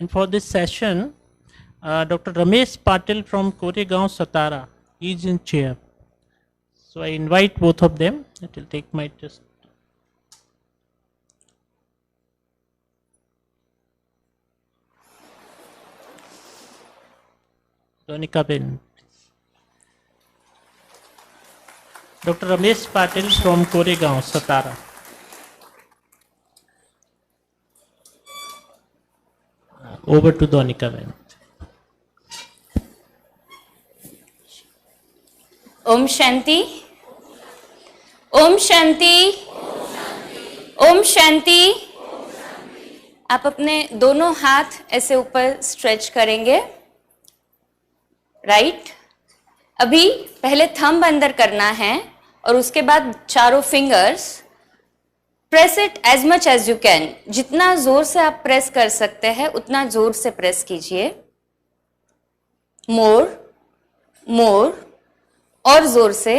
And for this session, Dr. Ramesh Patil from Koregaon, Satara is in chair. So I invite both of them. It will take my just. Donika Ben. Dr. Ramesh Patil from Koregaon, Satara. Over to Donika Ben. ओम शांति, ओम शांति, ओम शांति। आप अपने दोनों हाथ ऐसे ऊपर स्ट्रेच करेंगे, राइट। अभी पहले थंब अंदर करना है और उसके बाद चारों fingers press it as much as you can. जितना जोर से आप प्रेस कर सकते हैं उतना जोर से प्रेस कीजिए। मोर, मोर, और जोर से।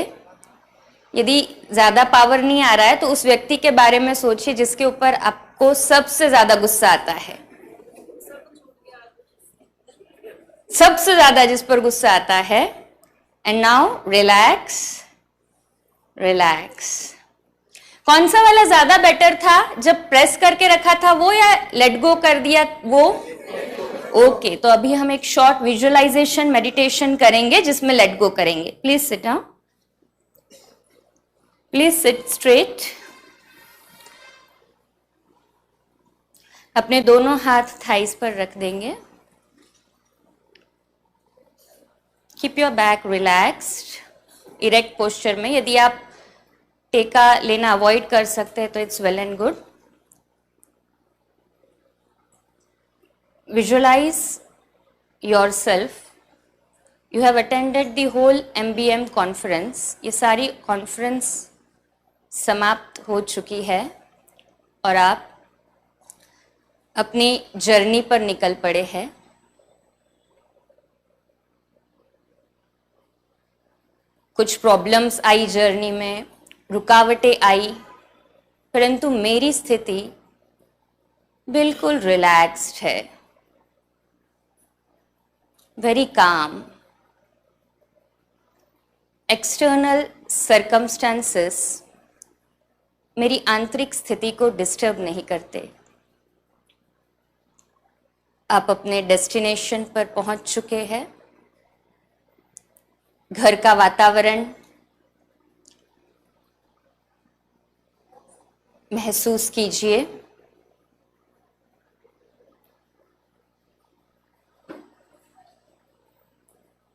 यदि ज्यादा पावर नहीं आ रहा है तो उस व्यक्ति के बारे में सोचिए जिसके ऊपर आपको सबसे ज्यादा गुस्सा आता है, सबसे ज्यादा जिस पर गुस्सा आता है। And now relax, relax. कौन सा वाला ज्यादा बेटर था, जब प्रेस करके रखा था वो या लेट गो कर दिया वो? ओके, तो अभी हम एक शॉर्ट विजुअलाइजेशन मेडिटेशन करेंगे जिसमें लेट गो करेंगे। Please sit down, please sit straight. अपने दोनों हाथ थाइस पर रख देंगे। Keep your back relaxed, erect posture में। यदि आप टेका लेना अवॉइड कर सकते हैं तो it's well and good. Visualize yourself. You have attended the whole MBM conference. ये सारी कॉन्फ्रेंस समाप्त हो चुकी है और आप अपनी जर्नी पर निकल पड़े हैं। कुछ प्रॉब्लम्स आई जर्नी में, रुकावटें आई, परंतु मेरी स्थिति बिल्कुल रिलैक्स्ड है, very calm. External circumstances मेरी आंतरिक स्थिति को डिस्टर्ब नहीं करते। आप अपने डेस्टिनेशन पर पहुंच चुके हैं। घर का वातावरण महसूस कीजिए।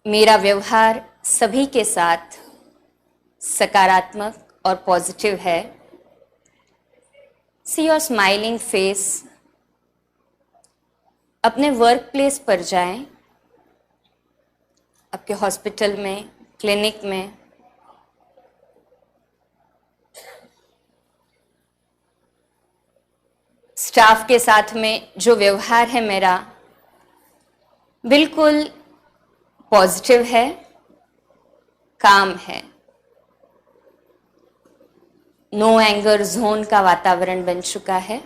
मेरा व्यवहार सभी के साथ सकारात्मक और पॉजिटिव है। See your smiling face. अपने वर्क प्लेस पर जाएं, आपके हॉस्पिटल में, क्लिनिक में। स्टाफ के साथ में जो व्यवहार है मेरा बिल्कुल पॉजिटिव है, काम है। नो एंगर जोन का वातावरण बन चुका है।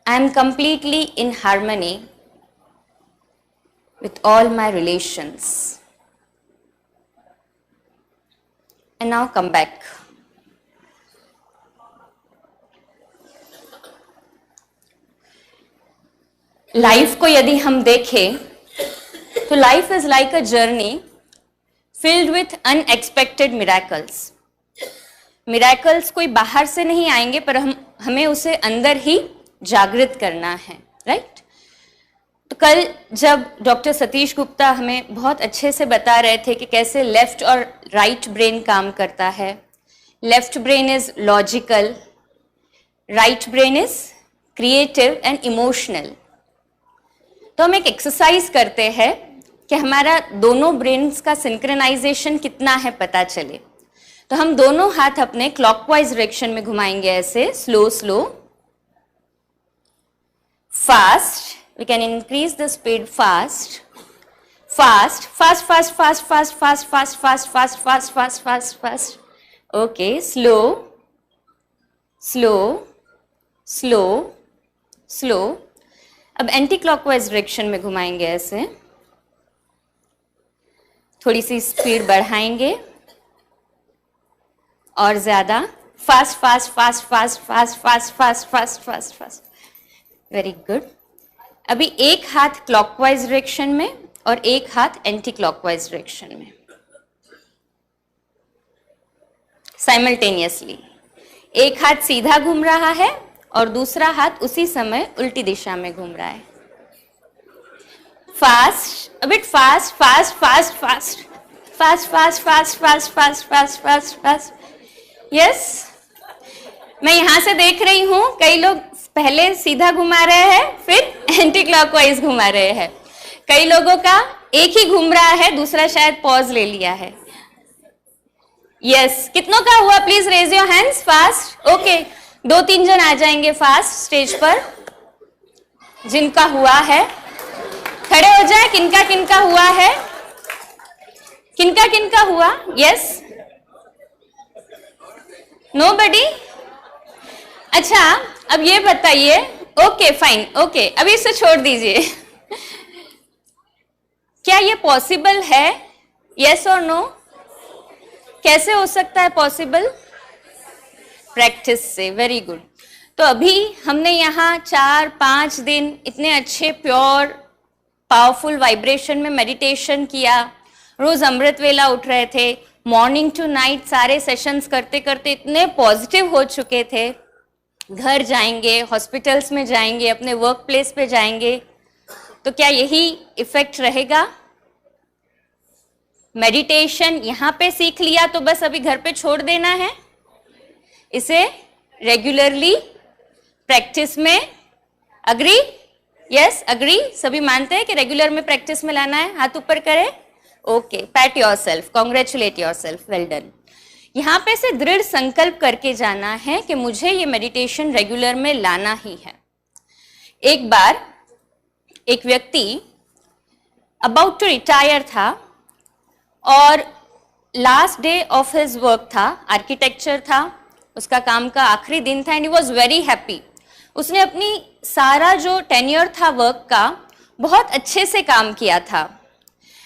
I am completely in harmony with all my relations. And now come back. Life को यदि हम देखें तो life is like a journey filled with unexpected miracles. Miracles कोई बाहर से नहीं आएंगे, पर हमें उसे अंदर ही जागृत करना है, राइट। तो कल जब डॉक्टर सतीश गुप्ता हमें बहुत अच्छे से बता रहे थे कि कैसे लेफ्ट और राइट ब्रेन काम करता है। Left brain is logical, right brain is creative and emotional. तो हम एक एक्सरसाइज करते हैं कि हमारा दोनों ब्रेन्स का सिंक्रोनाइजेशन कितना है पता चले। तो हम दोनों हाथ अपने क्लॉकवाइज डायरेक्शन में घुमाएंगे, ऐसे slow slow, fast. We can increase the speed, fast fast fast fast fast fast fast fast fast fast fast fast fast fast. Okay, slow slow slow slow. अब एंटी क्लॉकवाइज डायरेक्शन में घुमाएंगे ऐसे, थोड़ी सी speed बढ़ाएंगे और ज्यादा, fast fast fast fast fast fast fast fast fast fast. Very good. अभी एक हाथ क्लॉकवाइज डायरेक्शन में और एक हाथ एंटी क्लॉकवाइज डायरेक्शन में साइमल्टेनियसली। एक हाथ सीधा घूम रहा है और दूसरा हाथ उसी समय उल्टी दिशा में घूम रहा है। Fast, a bit fast fast fast fast fast fast fast fast fast fast fast fast. Yes, मैं यहां से देख रही हूं कई लोग पहले सीधा घुमा रहे हैं फिर एंटी क्लॉकवाइज घुमा रहे हैं। कई लोगों का एक ही घूम रहा है, दूसरा शायद पॉज ले लिया है। यस, कितनों का हुआ? Please raise your hands fast. Okay, 2-3 जन आ जाएंगे फास्ट स्टेज पर जिनका हुआ है। खड़े हो जाए, किनका किनका हुआ है, किनका किनका हुआ? Yes, nobody? अच्छा, अब ये बताइए। ओके फाइन, ओके, अभी इसे छोड़ दीजिए। क्या ये पॉसिबल है? यस और नो? कैसे हो सकता है पॉसिबल? प्रैक्टिस से। Very good. तो अभी हमने यहाँ 4-5 दिन इतने अच्छे प्योर पावरफुल वाइब्रेशन में मेडिटेशन किया, रोज अमृत वेला उठ रहे थे, मॉर्निंग टू नाइट सारे सेशंस करते करते इतने पॉजिटिव हो चुके थे। घर जाएंगे, हॉस्पिटल्स में जाएंगे, अपने वर्क प्लेस पे जाएंगे, तो क्या यही इफेक्ट रहेगा? मेडिटेशन यहाँ पे सीख लिया तो बस अभी घर पे छोड़ देना है? इसे रेगुलरली प्रैक्टिस में, अग्री? Yes, agree? सभी मानते हैं कि रेगुलर में प्रैक्टिस में लाना है? हाथ ऊपर करें। Okay, PAT yourself, congratulate yourself, well done. यहाँ पे से दृढ़ संकल्प करके जाना है कि मुझे ये मेडिटेशन रेगुलर में लाना ही है। एक बार एक व्यक्ति अबाउट टू रिटायर था और last day of his work था, आर्किटेक्चर था, उसका काम का आखिरी दिन था and he was very happy. उसने अपनी सारा जो टेन्योर था वर्क का बहुत अच्छे से काम किया था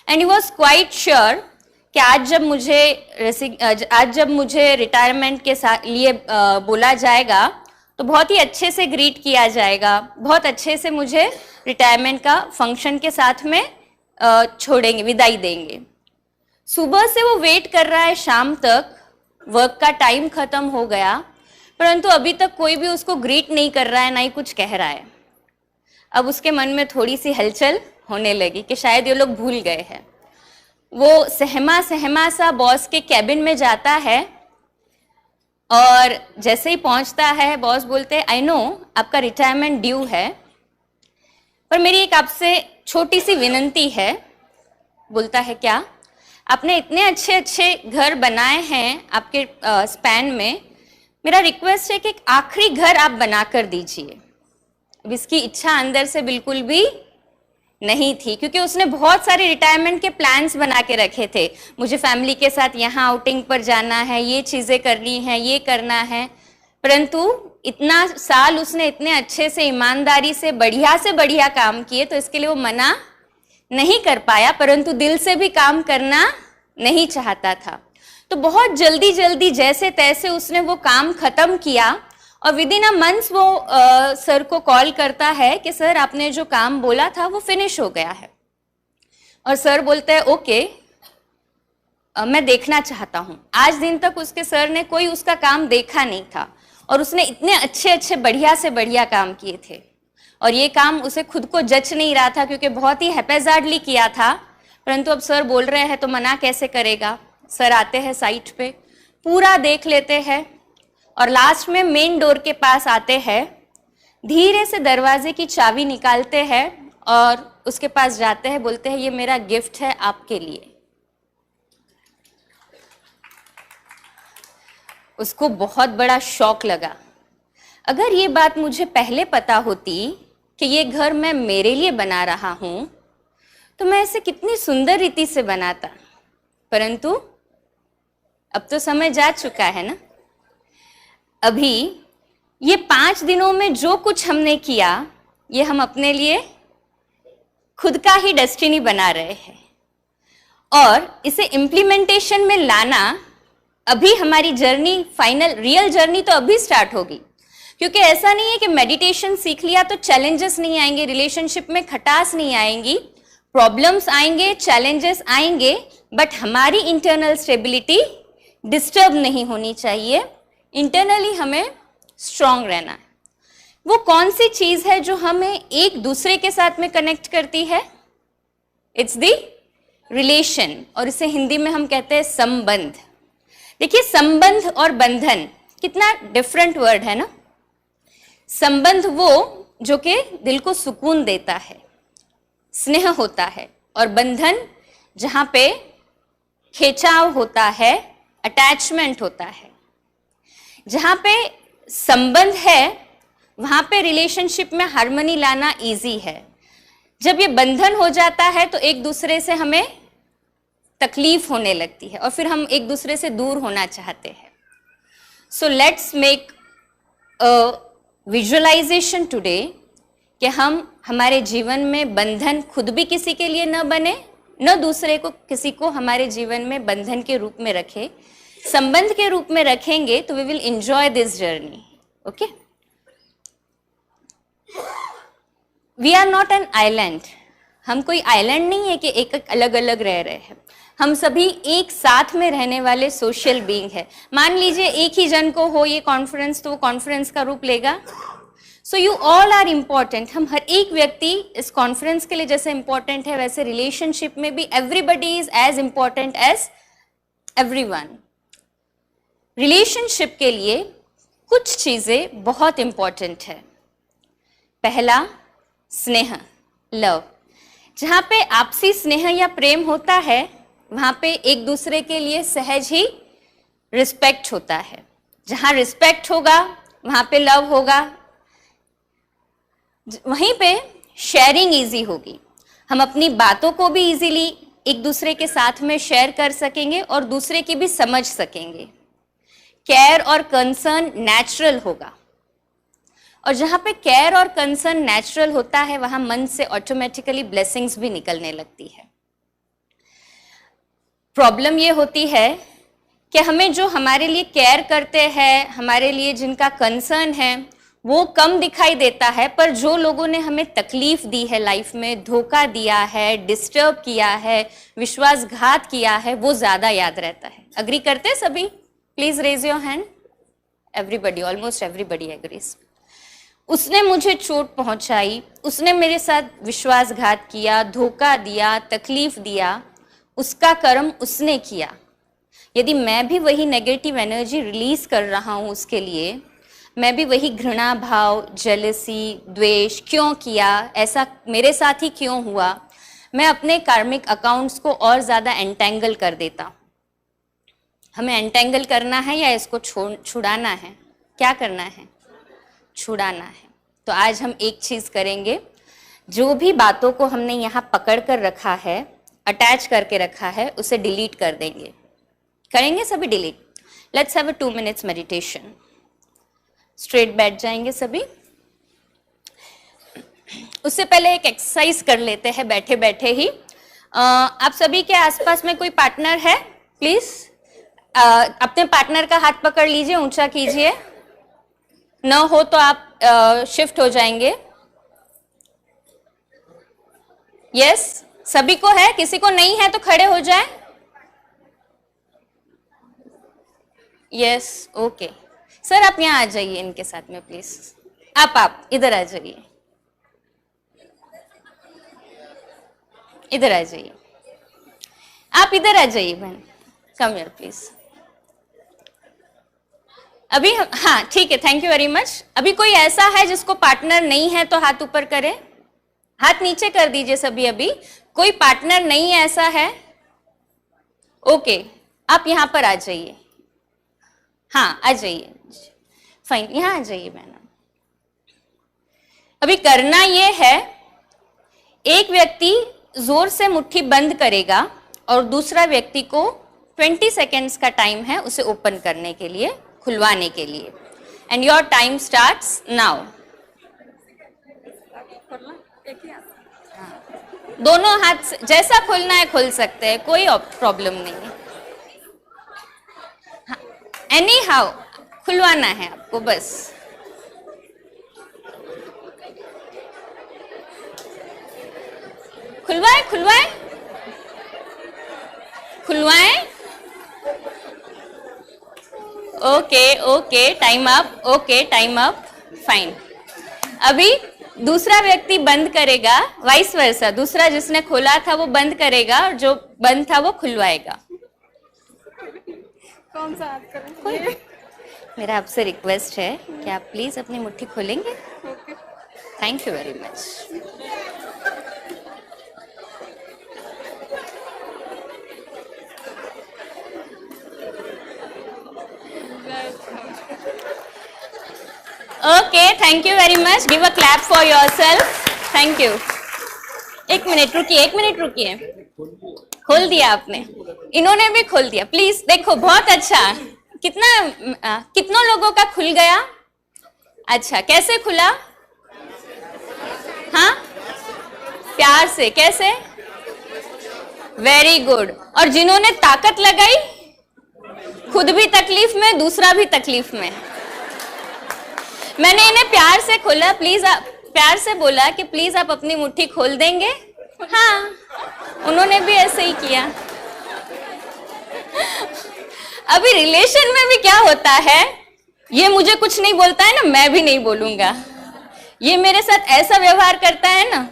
and he was quite sure कि आज जब मुझे रिटायरमेंट के लिए बोला जाएगा तो बहुत ही अच्छे से ग्रीट किया जाएगा, बहुत अच्छे से मुझे रिटायरमेंट का फंक्शन के साथ में छोड़ेंगे, विदाई देंगे। सुबह से वो वेट कर रहा है, शाम तक वर्क का टाइम खत्म हो गया, परंतु अभी तक कोई भी उसको ग्रीट नहीं कर रहा है, ना ही कुछ कह रहा है। अब उसके मन में थोड़ी सी हलचल होने लगी कि शायद ये लोग भूल गए हैं। वो सहमा सहमा सा बॉस के कैबिन में जाता है और जैसे ही पहुंचता है बॉस बोलते हैं, आई नो आपका रिटायरमेंट ड्यू है, पर मेरी एक आपसे छोटी सी विनती है। बोलता है क्या? आपने इतने अच्छे अच्छे घर बनाए हैं आपके स्पैन में, मेरा रिक्वेस्ट है कि एक आखिरी घर आप बना कर दीजिए। अब इसकी इच्छा अंदर से बिल्कुल भी नहीं थी, क्योंकि उसने बहुत सारे रिटायरमेंट के प्लान्स बना के रखे थे। मुझे फैमिली के साथ यहाँ आउटिंग पर जाना है, ये चीज़ें करनी है, ये करना है, परंतु इतना साल उसने इतने अच्छे से ईमानदारी से बढ़िया काम किए, तो इसके लिए वो मना नहीं कर पाया, परंतु दिल से भी काम करना नहीं चाहता था। तो बहुत जल्दी जल्दी जैसे तैसे उसने वो काम खत्म किया और विद इन अ मंथ्स वो सर को कॉल करता है कि सर आपने जो काम बोला था वो फिनिश हो गया है। और सर बोलते हैं ओके, मैं देखना चाहता हूँ। आज दिन तक उसके सर ने कोई उसका काम देखा नहीं था और उसने इतने अच्छे अच्छे बढ़िया से बढ़िया काम किए थे और ये काम उसे खुद को जच नहीं रहा था, क्योंकि बहुत ही हैपेजार्डली किया था, परंतु अब सर बोल रहे हैं तो मना कैसे करेगा। सर आते हैं साइट पे, पूरा देख लेते हैं और लास्ट में मेन डोर के पास आते हैं, धीरे से दरवाजे की चाबी निकालते हैं और उसके पास जाते हैं, बोलते हैं ये मेरा गिफ्ट है आपके लिए। उसको बहुत बड़ा शॉक लगा। अगर ये बात मुझे पहले पता होती कि ये घर मैं मेरे लिए बना रहा हूं तो मैं इसे कितनी सुंदर रीति से बनाता, परंतु अब तो समय जा चुका है ना। अभी ये 5 दिनों में जो कुछ हमने किया, ये हम अपने लिए खुद का ही डेस्टिनी बना रहे हैं, और इसे इम्प्लीमेंटेशन में लाना, अभी हमारी जर्नी, फाइनल रियल जर्नी तो अभी स्टार्ट होगी। क्योंकि ऐसा नहीं है कि मेडिटेशन सीख लिया तो चैलेंजेस नहीं आएंगे, रिलेशनशिप में खटास नहीं आएंगी, प्रॉब्लम्स आएंगे, चैलेंजेस आएंगे, बट हमारी इंटरनल स्टेबिलिटी डिस्टर्ब नहीं होनी चाहिए। इंटरनली हमें स्ट्रांग रहना है। वो कौन सी चीज है जो हमें एक दूसरे के साथ में कनेक्ट करती है? इट्स द रिलेशन, और इसे हिंदी में हम कहते हैं संबंध। देखिए, संबंध और बंधन कितना डिफरेंट वर्ड है ना। संबंध वो जो कि दिल को सुकून देता है, स्नेह होता है, और बंधन जहां पे खिंचाव होता है, अटैचमेंट होता है। जहां पे संबंध है वहां पे रिलेशनशिप में हार्मनी लाना इजी है। जब ये बंधन हो जाता है तो एक दूसरे से हमें तकलीफ होने लगती है और फिर हम एक दूसरे से दूर होना चाहते हैं। So let's make a visualisation today कि हम हमारे जीवन में बंधन खुद भी किसी के लिए न बने, न दूसरे को, किसी को हमारे जीवन में बंधन के रूप में रखे। संबंध के रूप में रखेंगे तो we will enjoy this journey. Okay, we are not an island. हम कोई आइलैंड नहीं है कि एक एक अलग अलग रह रहे हैं। हम सभी एक साथ में रहने वाले सोशल बीइंग है। मान लीजिए एक ही जन को हो ये कॉन्फ्रेंस, तो वो कॉन्फ्रेंस का रूप लेगा। So you all are important. हम हर एक व्यक्ति इस कॉन्फ्रेंस के लिए जैसे इम्पॉर्टेंट है, वैसे रिलेशनशिप में भी everybody is as important as everyone. Relationship के लिए कुछ चीजें बहुत इम्पॉर्टेंट है। पहला, स्नेह, लव। जहां पे आपसी स्नेह या प्रेम होता है वहां पे एक दूसरे के लिए सहज ही रिस्पेक्ट होता है। जहां रिस्पेक्ट होगा वहां पे लव होगा, वहीं पे शेयरिंग इजी होगी। हम अपनी बातों को भी इजीली एक दूसरे के साथ में शेयर कर सकेंगे और दूसरे की भी समझ सकेंगे। केयर और कंसर्न नेचुरल होगा, और जहां पे केयर और कंसर्न नेचुरल होता है वहां मन से ऑटोमेटिकली ब्लेसिंग्स भी निकलने लगती है। प्रॉब्लम ये होती है कि हमें जो हमारे लिए केयर करते हैं, हमारे लिए जिनका कंसर्न है, वो कम दिखाई देता है, पर जो लोगों ने हमें तकलीफ दी है लाइफ में, धोखा दिया है, डिस्टर्ब किया है, विश्वासघात किया है, वो ज्यादा याद रहता है। अग्री करते हैं सभी? Please raise your hand. Everybody, almost everybody agrees. उसने मुझे चोट पहुंचाई, उसने मेरे साथ विश्वासघात किया, धोखा दिया, तकलीफ दिया, उसका कर्म उसने किया। यदि मैं भी वही नेगेटिव एनर्जी रिलीज कर रहा हूं उसके लिए, मैं भी वही घृणा भाव, जेलसी, द्वेष, क्यों किया, ऐसा मेरे साथ ही क्यों हुआ, मैं अपने कार्मिक अकाउंट्स को और ज्यादा एंटेंगल कर देता हूं। हमें एंटेंगल करना है या इसको छुड़ाना है? क्या करना है? छुड़ाना है। तो आज हम एक चीज करेंगे, जो भी बातों को हमने यहाँ पकड़ कर रखा है, अटैच करके रखा है, उसे डिलीट कर देंगे। करेंगे सभी delete? Let's have a 2 minutes meditation. Straight बैठ जाएंगे सभी। उससे पहले एक एक्सरसाइज कर लेते हैं बैठे बैठे ही। आप सभी के आसपास में कोई पार्टनर है? प्लीज अपने पार्टनर का हाथ पकड़ लीजिए, ऊंचा कीजिए। न हो तो आप शिफ्ट हो जाएंगे। यस, सभी को है? किसी को नहीं है तो खड़े हो जाए। Yes, okay. सर आप यहाँ आ जाइए इनके साथ में प्लीज। आप इधर आ जाइए, इधर आ जाइए। आप इधर आ जाइए बहन, कम हियर प्लीज। अभी हाँ ठीक है, थैंक यू वेरी मच। अभी कोई ऐसा है जिसको पार्टनर नहीं है तो हाथ ऊपर करे, हाथ नीचे कर दीजिए सभी। अभी कोई पार्टनर नहीं है ऐसा है? ओके, आप यहाँ पर आ जाइए। हाँ आ जाइए, फाइन, यहाँ आ जाइए मैडम। अभी करना ये है, एक व्यक्ति जोर से मुट्ठी बंद करेगा और दूसरा व्यक्ति को 20 सेकेंड्स का टाइम है उसे ओपन करने के लिए, खुलवाने के लिए। and your time starts now. दोनों हाथ से जैसा खोलना है खोल सकते हैं, कोई प्रॉब्लम नहीं है. एनी हाउ खुलवाना है आपको बस. खुलवाए खुलवाए खुलवाए. Okay okay, time up. Okay, time up. Fine. अभी दूसरा व्यक्ति बंद करेगा, वाइस वर्सा. दूसरा जिसने खोला था वो बंद करेगा और जो बंद था वो खुलवाएगा. कौन सा हाथ करें? मेरा आपसे रिक्वेस्ट है कि आप प्लीज अपनी मुट्ठी खोलेंगे. Okay. Thank you very much. Okay, thank you very much. Give a clap for yourself. Thank you. एक मिनट रुकिए. खोल दिया आपने, इन्होंने भी खोल दिया. प्लीज देखो, बहुत अच्छा. कितनों लोगों का खुल गया? अच्छा, कैसे खुला? हाँ, प्यार से. कैसे? Very good. और जिन्होंने ताकत लगाई, खुद भी तकलीफ में, दूसरा भी तकलीफ में. मैंने इन्हें प्यार से खोला. प्लीज आप प्यार से बोला कि प्लीज आप अपनी मुट्ठी खोल देंगे. हाँ, उन्होंने भी ऐसे ही किया. अभी रिलेशन में भी क्या होता है, ये मुझे कुछ नहीं बोलता है ना, मैं भी नहीं बोलूंगा. ये मेरे साथ ऐसा व्यवहार करता है ना,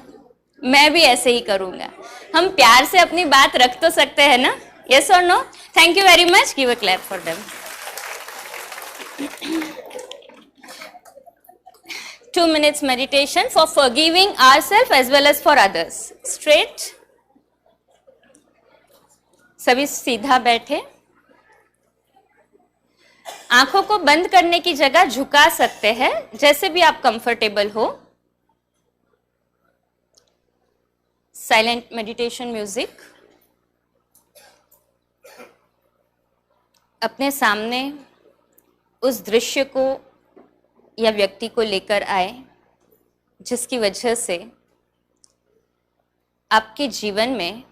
मैं भी ऐसे ही करूंगा. हम प्यार से अपनी बात रख तो सकते हैं ना. यस और no? Thank you very much. Give a clap for them. 2 minutes meditation for forgiving ourselves as well as for others. Straight. सभी सीधा बैठे. आंखों को बंद करने की जगह झुका सकते हैं, जैसे भी आप कंफर्टेबल हो. Silent meditation music. अपने सामने उस दृश्य को या व्यक्ति को लेकर आए जिसकी वजह से आपके जीवन में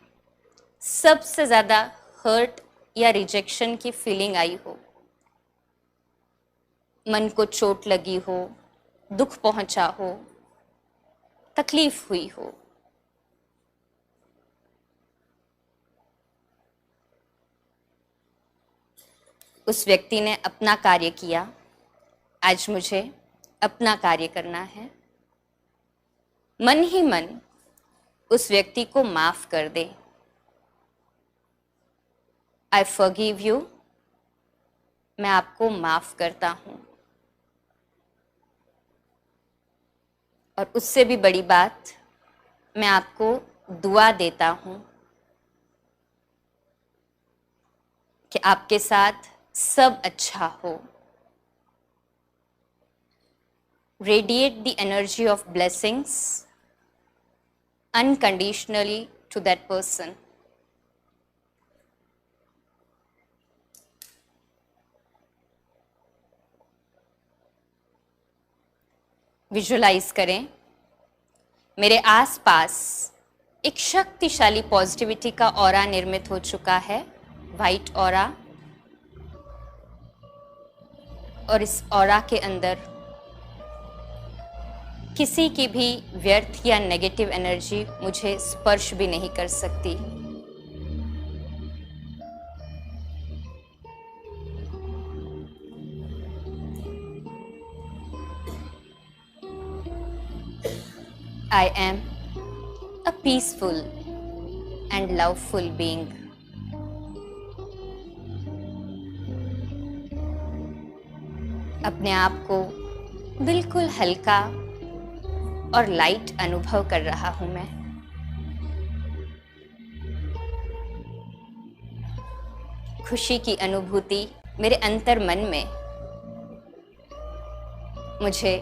सबसे ज्यादा हर्ट या रिजेक्शन की फीलिंग आई हो. मन को चोट लगी हो, दुख पहुंचा हो, तकलीफ हुई हो. उस व्यक्ति ने अपना कार्य किया, आज मुझे अपना कार्य करना है. मन ही मन उस व्यक्ति को माफ कर दे. I forgive you. मैं आपको माफ करता हूं. और उससे भी बड़ी बात, मैं आपको दुआ देता हूं कि आपके साथ सब अच्छा हो. Radiate the energy of blessings unconditionally to that person. Visualise करें, मेरे आसपास एक शक्तिशाली पॉजिटिविटी का ऑरा निर्मित हो चुका है, वाइट ऑरा. और इस ऑरा के अंदर किसी की भी व्यर्थ या नेगेटिव एनर्जी मुझे स्पर्श भी नहीं कर सकती. I am a peaceful and loveful being. अपने आप को बिल्कुल हल्का और लाइट अनुभव कर रहा हूं मैं. खुशी की अनुभूति मेरे अंतर मन में मुझे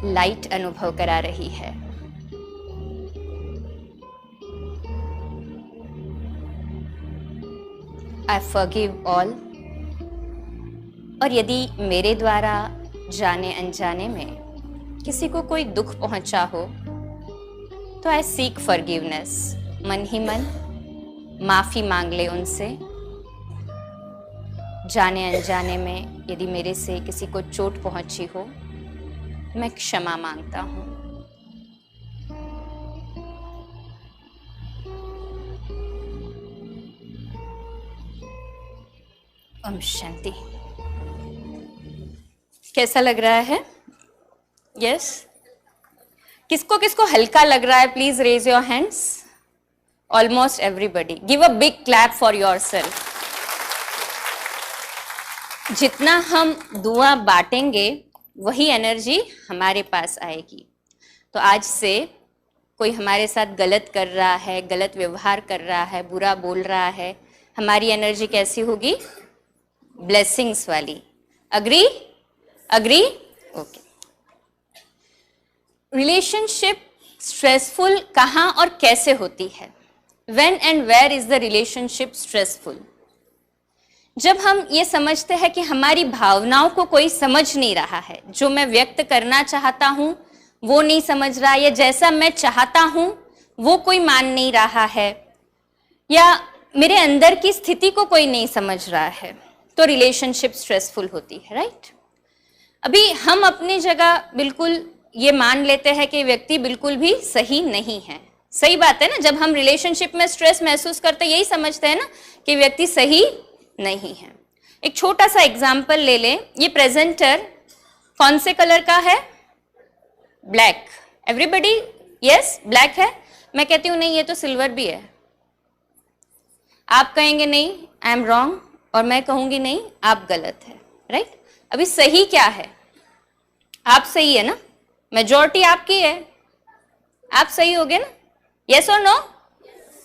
लाइट अनुभव करा रही है. I forgive all और यदि मेरे द्वारा जाने अनजाने में किसी को कोई दुख पहुंचा हो तो आई सीक फॉरगिवनेस, मन ही मन माफी मांग ले उनसे। जाने अनजाने में यदि मेरे से किसी को चोट पहुंची हो, मैं क्षमा मांगता हूं। ओम शांति। कैसा लग रहा है? यस? किसको किसको हल्का लग रहा है? Please raise your hands. Almost everybody. Give a big clap for yourself. जितना हम दुआ बांटेंगे वही एनर्जी हमारे पास आएगी। तो आज से कोई हमारे साथ गलत कर रहा है, गलत व्यवहार कर रहा है, बुरा बोल रहा है, हमारी एनर्जी कैसी होगी? ब्लेसिंग्स वाली। Agree? Agree? Okay. Relationship stressful कहाँ और कैसे होती है? When and where is the relationship stressful? जब हम ये समझते हैं कि हमारी भावनाओं को कोई समझ नहीं रहा है, जो मैं व्यक्त करना चाहता हूं वो नहीं समझ रहा, या जैसा मैं चाहता हूं वो कोई मान नहीं रहा है, या मेरे अंदर की स्थिति को कोई नहीं समझ रहा है, तो रिलेशनशिप स्ट्रेसफुल होती है, राइट? अभी हम अपनी जगह बिल्कुल ये मान लेते हैं कि व्यक्ति बिल्कुल भी सही नहीं है। सही बात है ना? जब हम रिलेशनशिप में स्ट्रेस महसूस करते हैं, यही समझते हैं ना कि व्यक्ति सही नहीं है। एक छोटा सा एग्जाम्पल ले लें। ये प्रेजेंटर कौन से कलर का है? ब्लैक। एवरीबडी यस, ब्लैक है। मैं कहती हूँ नहीं, ये तो सिल्वर भी है। आप कहेंगे नहीं, आई एम रॉन्ग, और मैं कहूंगी नहीं, आप गलत है, राइट? अभी सही क्या है? आप सही है ना? मेजॉरिटी आपकी है, आप सही होगे ना? यस और नो?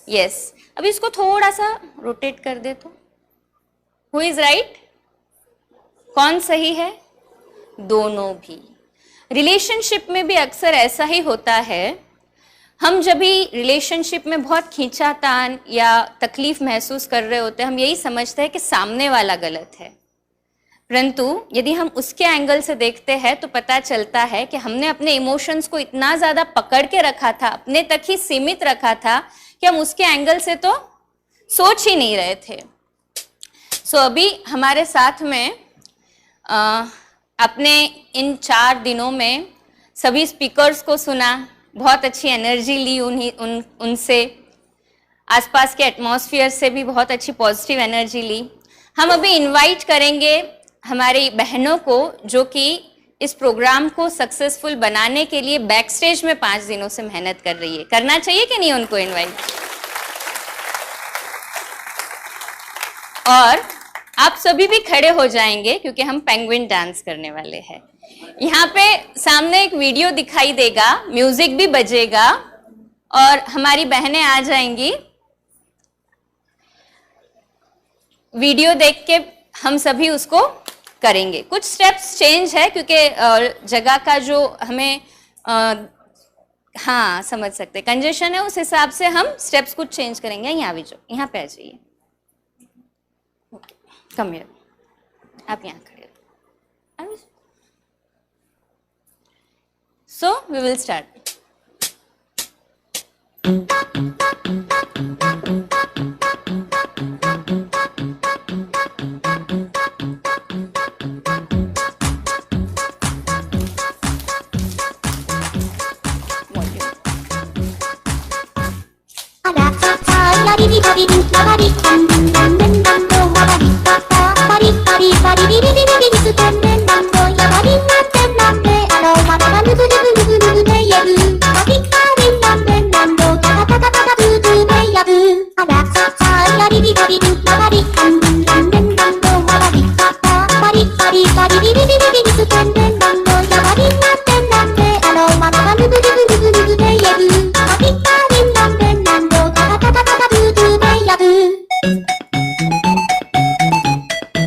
यस। अभी इसको थोड़ा सा रोटेट कर दे तो हु इज राइट? कौन सही है? दोनों भी। रिलेशनशिप में भी अक्सर ऐसा ही होता है। हम जब भी रिलेशनशिप में बहुत खींचातान या तकलीफ महसूस कर रहे होते हैं, हम यही समझते हैं कि सामने वाला गलत है, परंतु यदि हम उसके एंगल से देखते हैं तो पता चलता है कि हमने अपने इमोशंस को इतना ज़्यादा पकड़ के रखा था, अपने तक ही सीमित रखा था कि हम उसके एंगल से तो सोच ही नहीं रहे थे। सो अभी हमारे साथ में अपने इन 4 दिनों में सभी स्पीकर्स को सुना, बहुत अच्छी एनर्जी ली उनसे, आसपास के एटमॉस्फेयर से भी बहुत अच्छी पॉजिटिव एनर्जी ली। हम अभी इनवाइट करेंगे हमारी बहनों को जो कि इस प्रोग्राम को सक्सेसफुल बनाने के लिए बैक स्टेज में 5 दिनों से मेहनत कर रही है। करना चाहिए कि नहीं उनको इनवाइट? और आप सभी भी खड़े हो जाएंगे क्योंकि हम पेंगुइन डांस करने वाले हैं। यहाँ पे सामने एक वीडियो दिखाई देगा, म्यूजिक भी बजेगा और हमारी बहनें आ जाएंगी। वीडियो देख के हम सभी उसको करेंगे। कुछ स्टेप्स चेंज है क्योंकि जगह का जो हमें हाँ समझ सकते कंजेशन है, उस हिसाब से हम स्टेप्स कुछ चेंज करेंगे। यहाँ भी जो यहाँ पे आ जाइए, कम हियर, आप यहाँ खड़े हो। So we will start.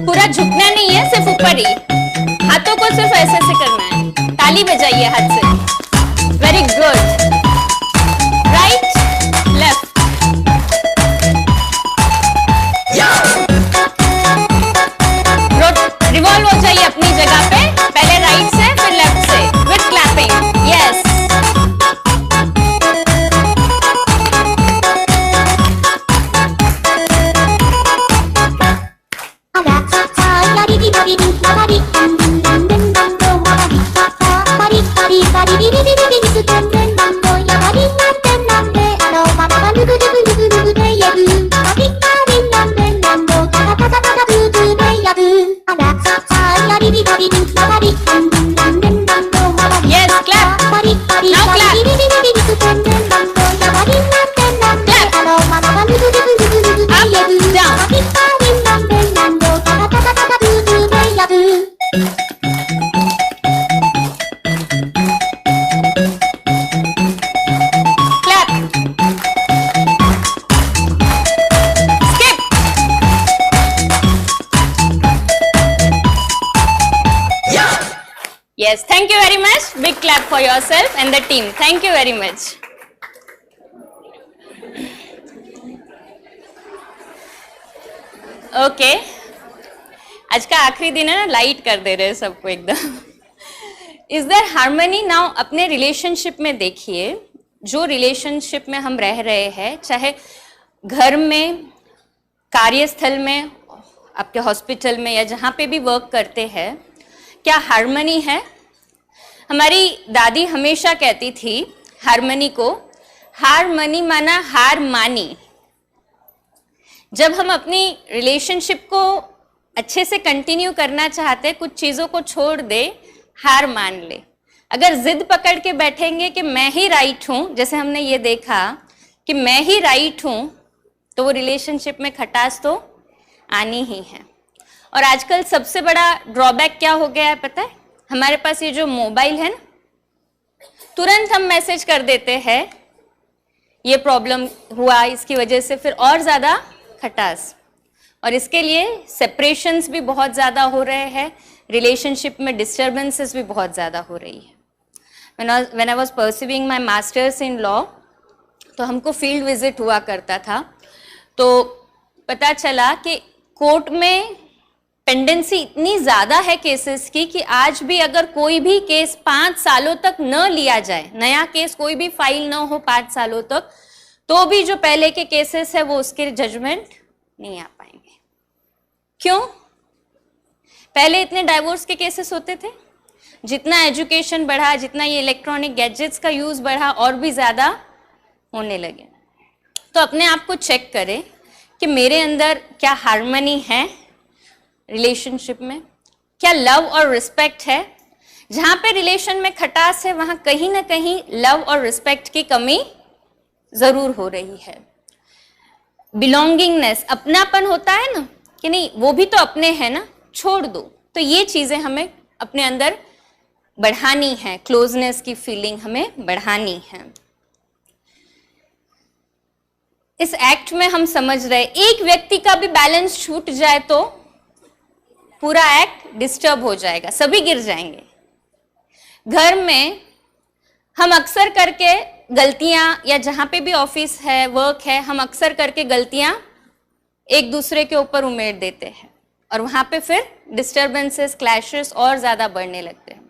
पूरा झुकना नहीं है, सिर्फ ऊपर ही। yourself and the team. Thank you very much. Okay. आज का आखिरी दिन है ना, लाइट कर दे रहे हैं सबको एकदम. Is there harmony now? अपने रिलेशनशिप में देखिए, जो रिलेशनशिप में हम रह रहे हैं, चाहे घर में, कार्यस्थल में, आपके हॉस्पिटल में, या जहाँ पे भी वर्क करते हैं, क्या हार्मनी है? हमारी दादी हमेशा कहती थी हार्मनी को, हार्मनी माना हार मानी. जब हम अपनी रिलेशनशिप को अच्छे से कंटिन्यू करना चाहते, कुछ चीज़ों को छोड़ दे, हार मान ले. अगर जिद पकड़ के बैठेंगे कि मैं ही राइट हूँ, जैसे हमने ये देखा कि मैं ही राइट हूँ, तो वो रिलेशनशिप में खटास तो आनी ही है. और आजकल सबसे बड़ा ड्रॉबैक क्या हो गया है पता है? हमारे पास ये जो मोबाइल है ना, तुरंत हम मैसेज कर देते हैं ये प्रॉब्लम हुआ, इसकी वजह से फिर और ज़्यादा खटास. और इसके लिए सेपरेशंस भी बहुत ज़्यादा हो रहे हैं, रिलेशनशिप में डिस्टर्बेंसेस भी बहुत ज़्यादा हो रही है. when I was pursuing my masters in law, तो हमको फील्ड विजिट हुआ करता था, तो पता चला कि कोर्ट में पेंडेंसी इतनी ज़्यादा है केसेस की कि आज भी अगर कोई भी केस 5 सालों तक न लिया जाए, नया केस कोई भी फाइल न हो 5 सालों तक, तो भी जो पहले के केसेस है वो उसके जजमेंट नहीं आ पाएंगे. क्यों? पहले इतने डाइवोर्स के केसेस होते थे. जितना एजुकेशन बढ़ा, जितना ये इलेक्ट्रॉनिक गैजेट्स का यूज बढ़ा, और भी ज़्यादा होने लगे. तो अपने आप को चेक करें कि मेरे अंदर क्या हार्मनी है रिलेशनशिप में, क्या लव और रिस्पेक्ट है. जहाँ पे रिलेशन में खटास है, वहाँ कहीं ना कहीं लव और रिस्पेक्ट की कमी ज़रूर हो रही है. बिलोंगिंगनेस, अपनापन होता है ना कि नहीं, वो भी तो अपने हैं ना, छोड़ दो. तो ये चीज़ें हमें अपने अंदर बढ़ानी है, क्लोजनेस की फीलिंग हमें बढ़ानी है. इस एक्ट में हम समझ रहे, एक व्यक्ति का भी बैलेंस छूट जाए तो पूरा एक्ट डिस्टर्ब हो जाएगा, सभी गिर जाएंगे. घर में हम अक्सर करके गलतियां, या जहां पे भी ऑफिस है, वर्क है, हम अक्सर करके गलतियां एक दूसरे के ऊपर उमेर देते हैं, और वहां पे फिर डिस्टर्बेंसेस, क्लैशेस और ज्यादा बढ़ने लगते हैं.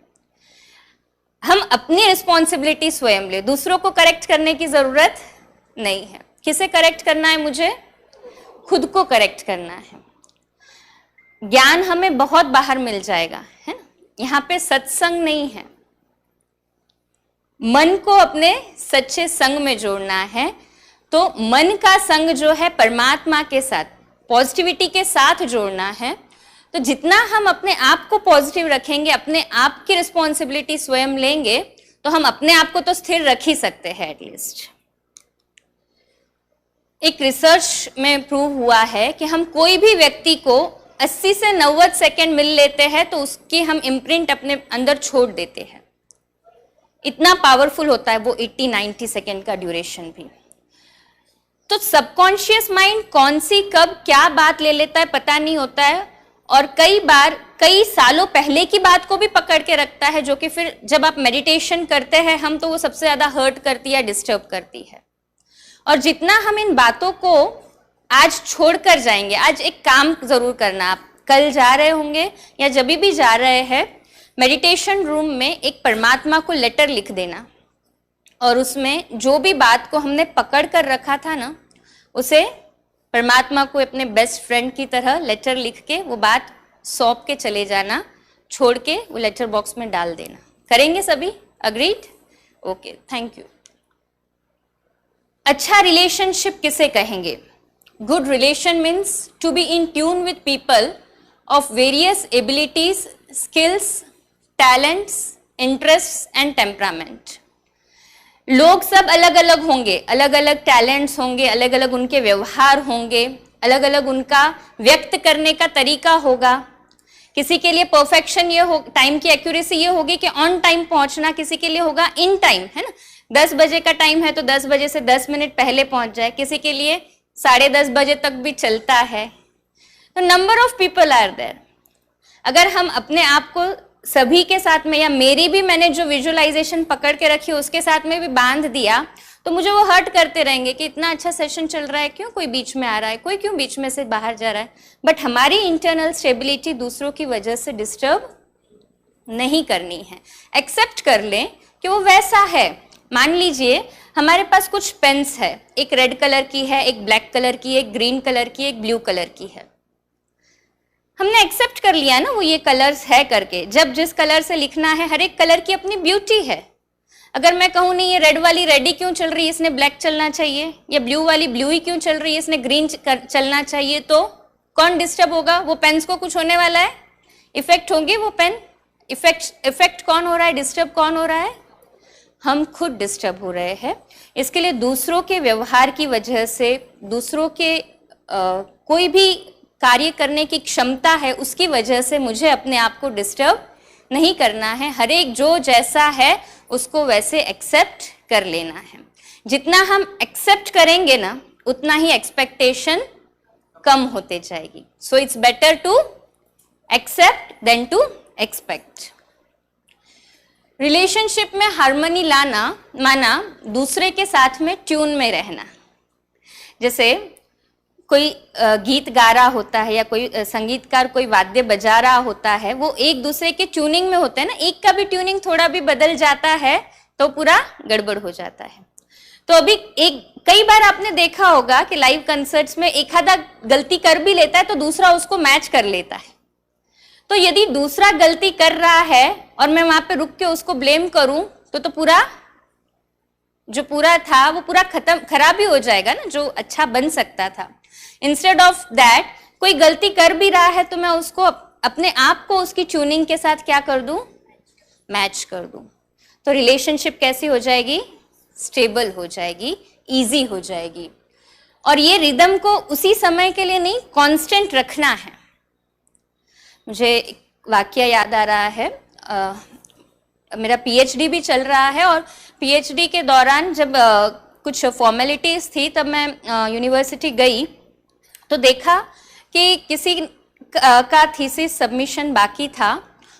हम अपनी रिस्पॉन्सिबिलिटी स्वयं ले, दूसरों को करेक्ट करने की जरूरत नहीं है. किसे करेक्ट करना है? मुझे खुद को करेक्ट करना है. ज्ञान हमें बहुत बाहर मिल जाएगा, है ना. यहाँ पे सत्संग नहीं है, मन को अपने सच्चे संग में जोड़ना है. तो मन का संग जो है परमात्मा के साथ, पॉजिटिविटी के साथ जोड़ना है. तो जितना हम अपने आप को पॉजिटिव रखेंगे, अपने आप की रिस्पॉन्सिबिलिटी स्वयं लेंगे, तो हम अपने आप को तो स्थिर रख ही सकते हैं एटलीस्ट. एक रिसर्च में प्रूव हुआ है कि हम कोई भी व्यक्ति को 80 से 90 सेकेंड मिल लेते हैं तो उसकी हम इम्प्रिंट अपने अंदर छोड़ देते हैं. इतना पावरफुल होता है वो 80-90 सेकेंड का ड्यूरेशन भी. तो सबकॉन्शियस माइंड कौन सी कब क्या बात ले लेता है पता नहीं होता है, और कई बार कई सालों पहले की बात को भी पकड़ के रखता है, जो कि फिर जब आप मेडिटेशन करते हैं हम, तो वो सबसे ज्यादा हर्ट करती है, डिस्टर्ब करती है. और जितना हम इन बातों को आज छोड़ कर जाएंगे, आज एक काम जरूर करना, आप कल जा रहे होंगे या जब भी जा रहे हैं, मेडिटेशन रूम में एक परमात्मा को लेटर लिख देना, और उसमें जो भी बात को हमने पकड़ कर रखा था ना, उसे परमात्मा को अपने बेस्ट फ्रेंड की तरह लेटर लिख के वो बात सौंप के चले जाना, छोड़ के वो लेटर बॉक्स में डाल देना. करेंगे सभी? अग्रीड? Okay, thank you. अच्छा रिलेशनशिप किसे कहेंगे? Good relation means to be in tune with people of various abilities, skills, talents, interests and temperament. लोग सब अलग अलग होंगे, अलग अलग टैलेंट्स होंगे, अलग अलग उनके व्यवहार होंगे, अलग अलग उनका व्यक्त करने का तरीका होगा. किसी के लिए परफेक्शन ये हो, टाइम की एक्यूरेसी ये होगी कि ऑन टाइम पहुंचना, किसी के लिए होगा इन टाइम, है ना, 10 बजे का टाइम है तो 10 बजे से 10 मिनट पहले पहुंच जाए, किसी के लिए 10:30 बजे तक भी चलता है. तो number of people are there. अगर हम अपने आप को सभी के साथ में, या मेरी भी मैंने जो विजुअलाइजेशन पकड़ के रखी उसके साथ में भी बांध दिया, तो मुझे वो हर्ट करते रहेंगे कि इतना अच्छा सेशन चल रहा है, क्यों कोई बीच में आ रहा है, कोई क्यों बीच में से बाहर जा रहा है। बट हमारी इंटरनल स्टेबिलिटी दूसरों की वजह से डिस्टर्ब नहीं करनी है। एक्सेप्ट कर लें कि वो वैसा है। मान लीजिए हमारे पास कुछ पेन्स है, एक रेड कलर की है, एक ब्लैक कलर की, एक ग्रीन कलर की, एक ब्लू कलर की है। हमने एक्सेप्ट कर लिया ना वो ये कलर्स है करके। जब जिस कलर से लिखना है, हर एक कलर की अपनी ब्यूटी है। अगर मैं कहूँ नहीं ये रेड वाली रेड ही क्यों चल रही है, इसने ब्लैक चलना चाहिए, या ब्लू वाली ब्लू ही क्यों चल रही है, इसने ग्रीन चलना चाहिए, तो कौन डिस्टर्ब होगा? वो पेन्स को कुछ होने वाला है, इफेक्ट होंगे वो पेन। इफेक्ट कौन हो रहा है, डिस्टर्ब कौन हो रहा है? हम खुद डिस्टर्ब हो रहे हैं। इसके लिए दूसरों के व्यवहार की वजह से, दूसरों के कोई भी कार्य करने की क्षमता है उसकी वजह से मुझे अपने आप को डिस्टर्ब नहीं करना है। हर एक जो जैसा है उसको वैसे एक्सेप्ट कर लेना है। जितना हम एक्सेप्ट करेंगे ना उतना ही एक्सपेक्टेशन कम होते जाएगी। So it's better to accept then to expect. Relationship में हार्मनी लाना माना दूसरे के साथ में ट्यून में रहना। जैसे कोई गीत गा रहा होता है या कोई संगीतकार कोई वाद्य बजा रहा होता है, वो एक दूसरे के ट्यूनिंग में होते हैं ना। एक का भी ट्यूनिंग थोड़ा भी बदल जाता है तो पूरा गड़बड़ हो जाता है। तो अभी कई बार आपने देखा होगा कि लाइव कंसर्ट्स में एक आधा गलती कर भी लेता है तो दूसरा उसको मैच कर लेता है। तो यदि दूसरा गलती कर रहा है और मैं वहां पे रुक के उसको ब्लेम करूं तो पूरा जो पूरा था वो पूरा खराब ही हो जाएगा ना, जो अच्छा बन सकता था। इंस्टेड ऑफ दैट कोई गलती कर भी रहा है तो मैं उसको अपने आप को उसकी ट्यूनिंग के साथ क्या कर दूं, मैच कर दूं। तो रिलेशनशिप कैसी हो जाएगी, स्टेबल हो जाएगी, इजी हो जाएगी। और ये रिदम को उसी समय के लिए नहीं, कांस्टेंट रखना है। मुझे एक वाक्य याद आ रहा है, मेरा पीएचडी भी चल रहा है और पीएचडी के दौरान जब कुछ फॉर्मेलिटीज थी तब मैं यूनिवर्सिटी गई तो देखा कि किसी का थीसिस सबमिशन बाकी था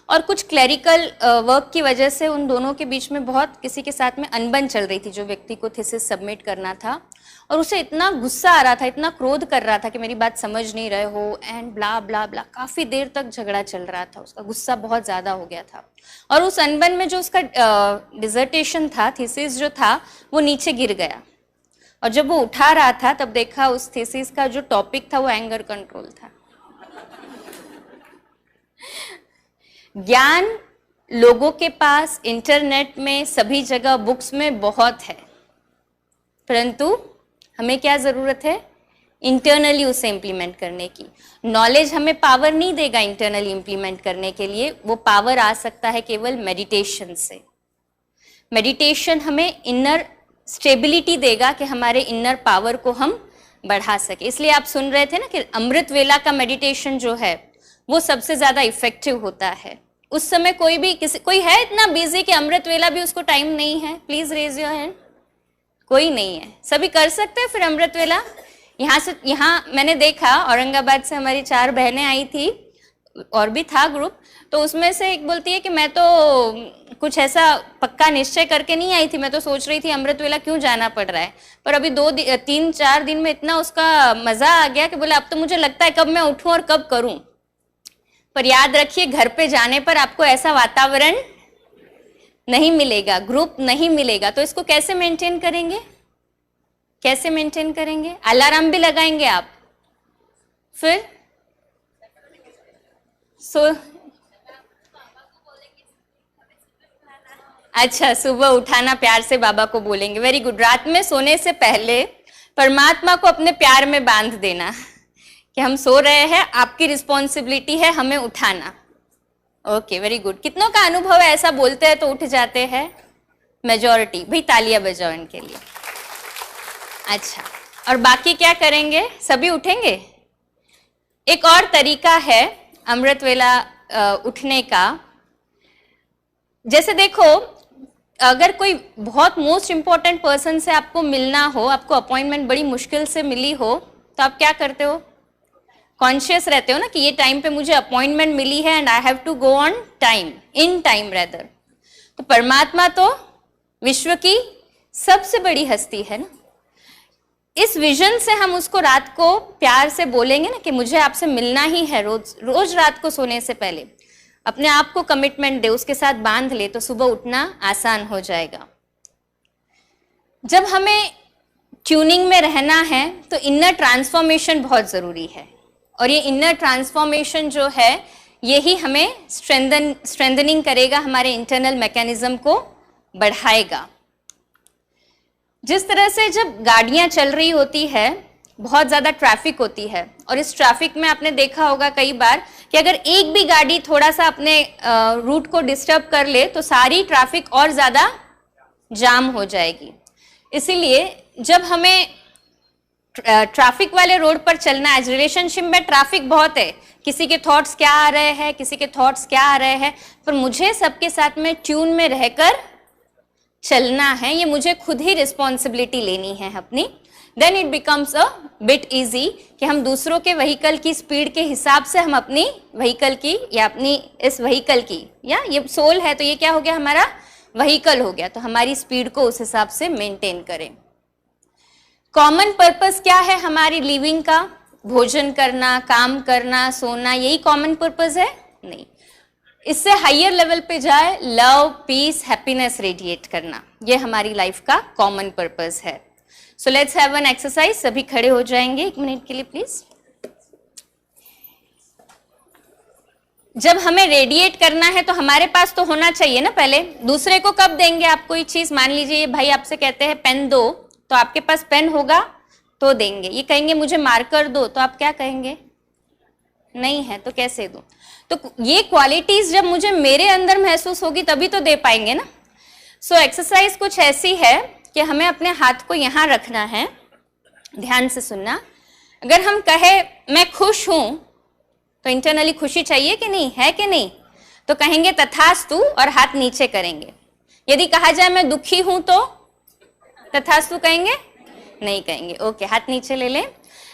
और कुछ क्लरिकल वर्क की वजह से उन दोनों के बीच में बहुत किसी के साथ में अनबन चल रही थी, जो व्यक्ति को थीसिस सबमिट करना था। और उसे इतना गुस्सा आ रहा था, इतना क्रोध कर रहा था कि मेरी बात समझ नहीं रहे हो एंड ब्ला ब्ला ब्ला। काफ़ी देर तक झगड़ा चल रहा था, उसका गुस्सा बहुत ज़्यादा हो गया था। और उस अनबन में जो उसका डिसर्टेशन था, थीसिस जो था, वो नीचे गिर गया। और जब वो उठा रहा था तब देखा उस थीसिस का जो टॉपिक था वो एंगर कंट्रोल था। ज्ञान लोगों के पास इंटरनेट में सभी जगह बुक्स में बहुत है, परंतु हमें क्या जरूरत है, इंटरनली उसे इम्प्लीमेंट करने की। नॉलेज हमें पावर नहीं देगा इंटरनली इम्प्लीमेंट करने के लिए, वो पावर आ सकता है केवल मेडिटेशन से। मेडिटेशन हमें इनर स्टेबिलिटी देगा कि हमारे इनर पावर को हम बढ़ा सके। इसलिए आप सुन रहे थे ना कि अमृत वेला का मेडिटेशन जो है वो सबसे ज्यादा इफेक्टिव होता है। उस समय कोई है इतना बिजी कि अमृत वेला भी उसको टाइम नहीं है? Please raise your hand. कोई नहीं है, सभी कर सकते हैं फिर अमृत वेला। यहाँ मैंने देखा औरंगाबाद से हमारी 4 बहनें आई थी और भी था ग्रुप, तो उसमें से एक बोलती है कि मैं तो कुछ ऐसा पक्का निश्चय करके नहीं आई थी, मैं तो सोच रही थी अमृत वेला क्यों जाना पड़ रहा है, पर अभी 3-4 दिन में इतना उसका मजा आ गया कि बोले अब तो मुझे लगता है कब मैं उठूं और कब करूं। पर याद रखिए, घर पे जाने पर आपको ऐसा वातावरण नहीं मिलेगा, ग्रुप नहीं मिलेगा। तो इसको कैसे मेंटेन करेंगे, कैसे मेंटेन करेंगे? अलार्म भी लगाएंगे आप, फिर अच्छा, सुबह उठाना प्यार से बाबा को बोलेंगे, वेरी गुड। रात में सोने से पहले परमात्मा को अपने प्यार में बांध देना कि हम सो रहे हैं, आपकी रिस्पॉन्सिबिलिटी है हमें उठाना। Okay, very good. कितनों का अनुभव है ऐसा बोलते हैं तो उठ जाते हैं? मेजॉरिटी। भाई तालियां बजाओ इनके लिए। अच्छा, और बाकी क्या करेंगे? सभी उठेंगे? एक और तरीका है अमृत वेला उठने का। जैसे देखो, अगर कोई बहुत मोस्ट इंपॉर्टेंट पर्सन से आपको मिलना हो, आपको अपॉइंटमेंट बड़ी मुश्किल से मिली हो, तो आप क्या करते हो? कॉन्शियस रहते हो ना कि ये टाइम पे मुझे अपॉइंटमेंट मिली है and I have to go on time, in time rather. तो परमात्मा तो विश्व की सबसे बड़ी हस्ती है ना। इस विजन से हम उसको रात को प्यार से बोलेंगे ना कि मुझे आपसे मिलना ही है, रोज रोज रात को सोने से पहले अपने आप को कमिटमेंट दे, उसके साथ बांध ले, तो सुबह उठना आसान हो जाएगा। जब हमें ट्यूनिंग में रहना है तो इनर ट्रांसफॉर्मेशन बहुत ज़रूरी है, और ये इनर ट्रांसफॉर्मेशन जो है यही हमें स्ट्रेंथनिंग करेगा, हमारे इंटरनल मैकेनिज्म को बढ़ाएगा। जिस तरह से जब गाड़ियां चल रही होती है, बहुत ज़्यादा ट्रैफिक होती है, और इस ट्रैफिक में आपने देखा होगा कई बार कि अगर एक भी गाड़ी थोड़ा सा अपने रूट को डिस्टर्ब कर ले तो सारी ट्रैफिक और ज़्यादा जाम हो जाएगी। इसीलिए जब हमें ट्रैफिक वाले रोड पर चलना है, रिलेशनशिप में ट्रैफिक बहुत है, किसी के थॉट्स क्या आ रहे हैं, किसी के थॉट्स क्या आ रहे हैं, पर मुझे सबके साथ में ट्यून में रहकर चलना है, ये मुझे खुद ही रिस्पॉन्सिबिलिटी लेनी है अपनी। Then it becomes a bit easy कि हम दूसरों के व्हीकल की स्पीड के हिसाब से हम अपनी व्हीकल की या अपनी इस व्हीकल की, या ये सोल है तो ये क्या हो गया, हमारा व्हीकल हो गया, तो हमारी स्पीड को उस हिसाब से मेंटेन करें। कॉमन पर्पस क्या है हमारी लिविंग का? भोजन करना, काम करना, सोना, यही कॉमन पर्पस है? नहीं, इससे हायर लेवल पे जाए, लव, पीस, हैप्पीनेस रेडिएट करना, ये हमारी लाइफ का कॉमन पर्पस है। So let's have an exercise. सभी खड़े हो जाएंगे 1 मिनट के लिए प्लीज। जब हमें रेडिएट करना है तो हमारे पास तो होना चाहिए ना पहले। दूसरे को कब देंगे आप कोई चीज? मान लीजिए ये भाई आपसे कहते हैं पेन दो, तो आपके पास पेन होगा तो देंगे। ये कहेंगे मुझे मार्कर दो, तो आप क्या कहेंगे? नहीं है तो कैसे दूं? तो ये क्वालिटीज जब मुझे मेरे अंदर महसूस होगी तभी तो दे पाएंगे ना। सो एक्सरसाइज कुछ ऐसी है कि हमें अपने हाथ को यहाँ रखना है, ध्यान से सुनना। अगर हम कहे मैं खुश हूं तो इंटरनली खुशी चाहिए कि नहीं, है कि नहीं? तो कहेंगे तथास्तु और हाथ नीचे करेंगे। यदि कहा जाए मैं दुखी हूं तो तथास्तु कहेंगे? नहीं कहेंगे। ओके, हाथ नीचे ले लें।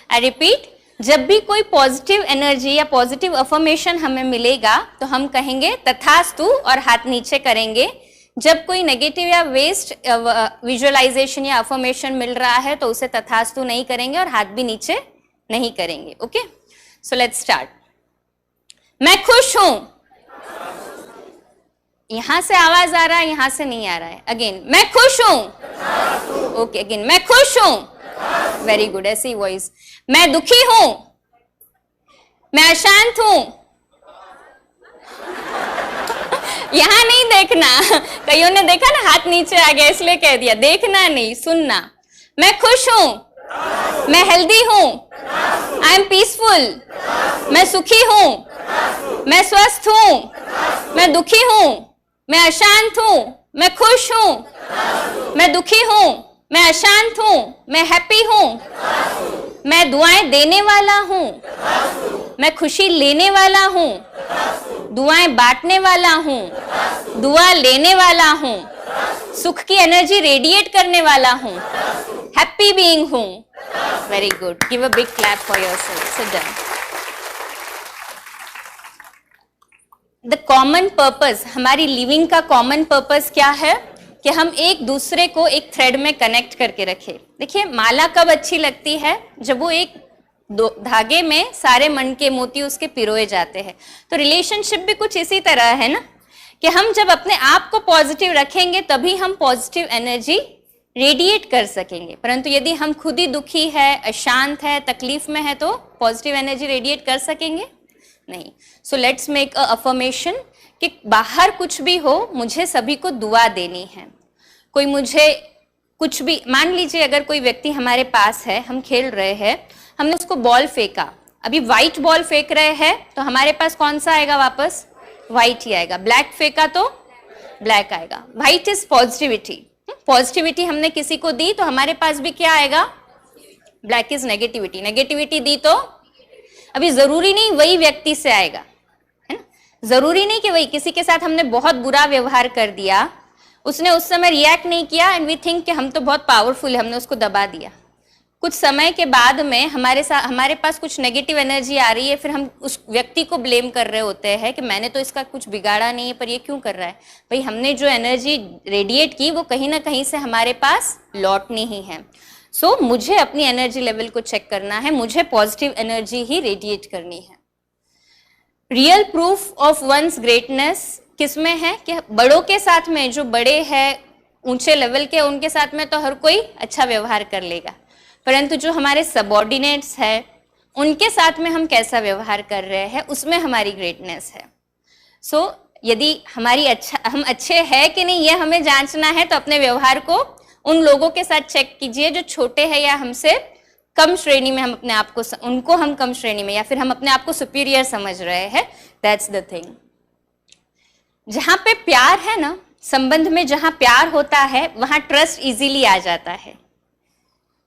आई रिपीट, जब भी कोई पॉजिटिव एनर्जी या पॉजिटिव अफर्मेशन हमें मिलेगा तो हम कहेंगे तथास्तु और हाथ नीचे करेंगे। जब कोई नेगेटिव या वेस्ट विजुअलाइजेशन या अफर्मेशन मिल रहा है तो उसे तथास्तु नहीं करेंगे और हाथ भी नीचे नहीं करेंगे। Okay, so let's start. मैं खुश हूं, यहां से आवाज आ रहा है, यहां से नहीं आ रहा है। अगेन, मैं खुश हूं। ओके, अगेन, मैं खुश हूं। वेरी गुड, ऐसी वॉइस। मैं दुखी हूं, मैं अशांत हूं। यहां नहीं देखना, कईयों ने देखा ना हाथ नीचे आ गया इसलिए कह दिया, देखना नहीं, सुनना। मैं खुश हूं, मैं हेल्दी हूं, आई एम पीसफुल, मैं सुखी हूं, मैं स्वस्थ हूं, मैं दुखी हूं, मैं अशांत हूं, मैं खुश हूं, मैं दुखी हूं, मैं अशांत हूं, मैं हैप्पी हूं, मैं दुआएं देने वाला हूं, मैं खुशी लेने वाला हूं, दुआएं बांटने वाला हूं, दुआ लेने वाला हूं, सुख की एनर्जी रेडिएट करने वाला हूं, हैप्पी बीइंग हूं। Very good, give a big clap for yourself. Sit down. The common purpose, हमारी लिविंग का कॉमन पर्पस क्या है? कि हम एक दूसरे को एक थ्रेड में कनेक्ट करके रखें। देखिए, माला कब अच्छी लगती है? जब वो एक धागे में सारे मन के मोती उसके पिरोए जाते हैं। तो रिलेशनशिप भी कुछ इसी तरह है ना, कि हम जब अपने आप को पॉजिटिव रखेंगे तभी हम पॉजिटिव एनर्जी रेडिएट कर सकेंगे। परंतु यदि हम खुद ही दुखी है, अशांत है, तकलीफ में है, तो पॉजिटिव एनर्जी रेडिएट कर सकेंगे नहीं। सो लेट्स मेक अ अफर्मेशन कि बाहर कुछ भी हो, मुझे सभी को दुआ देनी है। कोई मुझे कुछ भी, मान लीजिए अगर कोई व्यक्ति हमारे पास है, हम खेल रहे हैं, हमने उसको बॉल फेंका, अभी व्हाइट बॉल फेंक रहे हैं तो हमारे पास कौन सा आएगा? वापस व्हाइट ही आएगा। ब्लैक फेंका तो ब्लैक आएगा। White is positivity. पॉजिटिविटी हमने किसी को दी तो हमारे पास भी क्या आएगा? Black is negativity. नेगेटिविटी दी तो अभी जरूरी नहीं वही व्यक्ति से आएगा, है ना? जरूरी नहीं कि वही, किसी के साथ हमने बहुत बुरा व्यवहार कर दिया, उसने उस समय रिएक्ट नहीं किया एंड वी थिंक कि हम तो बहुत पावरफुल है, हमने उसको दबा दिया। कुछ समय के बाद में हमारे पास कुछ नेगेटिव एनर्जी आ रही है, फिर हम उस व्यक्ति को ब्लेम कर रहे होते हैं कि मैंने तो इसका कुछ बिगाड़ा नहीं है पर ये क्यों कर रहा है। भाई हमने जो एनर्जी रेडिएट की वो कहीं ना कहीं से हमारे पास लौटनी ही है। सो मुझे अपनी एनर्जी लेवल को चेक करना है, मुझे पॉजिटिव एनर्जी ही रेडिएट करनी है। Real proof of one's greatness किसमें है कि बड़ों के साथ में, जो बड़े हैं ऊंचे लेवल के, उनके साथ में तो हर कोई अच्छा व्यवहार कर लेगा, परंतु जो हमारे सबऑर्डिनेट्स है उनके साथ में हम कैसा व्यवहार कर रहे हैं उसमें हमारी ग्रेटनेस है। सो यदि हम अच्छे हैं कि नहीं ये हमें जांचना है, तो अपने व्यवहार को उन लोगों के साथ चेक कीजिए जो छोटे हैं या हमसे कम श्रेणी में, हम अपने आप को उनको हम कम श्रेणी में या फिर हम अपने आप को सुपीरियर समझ रहे हैं। That's the thing. जहां पे प्यार है ना, संबंध में जहां प्यार होता है वहां ट्रस्ट इजीली आ जाता है।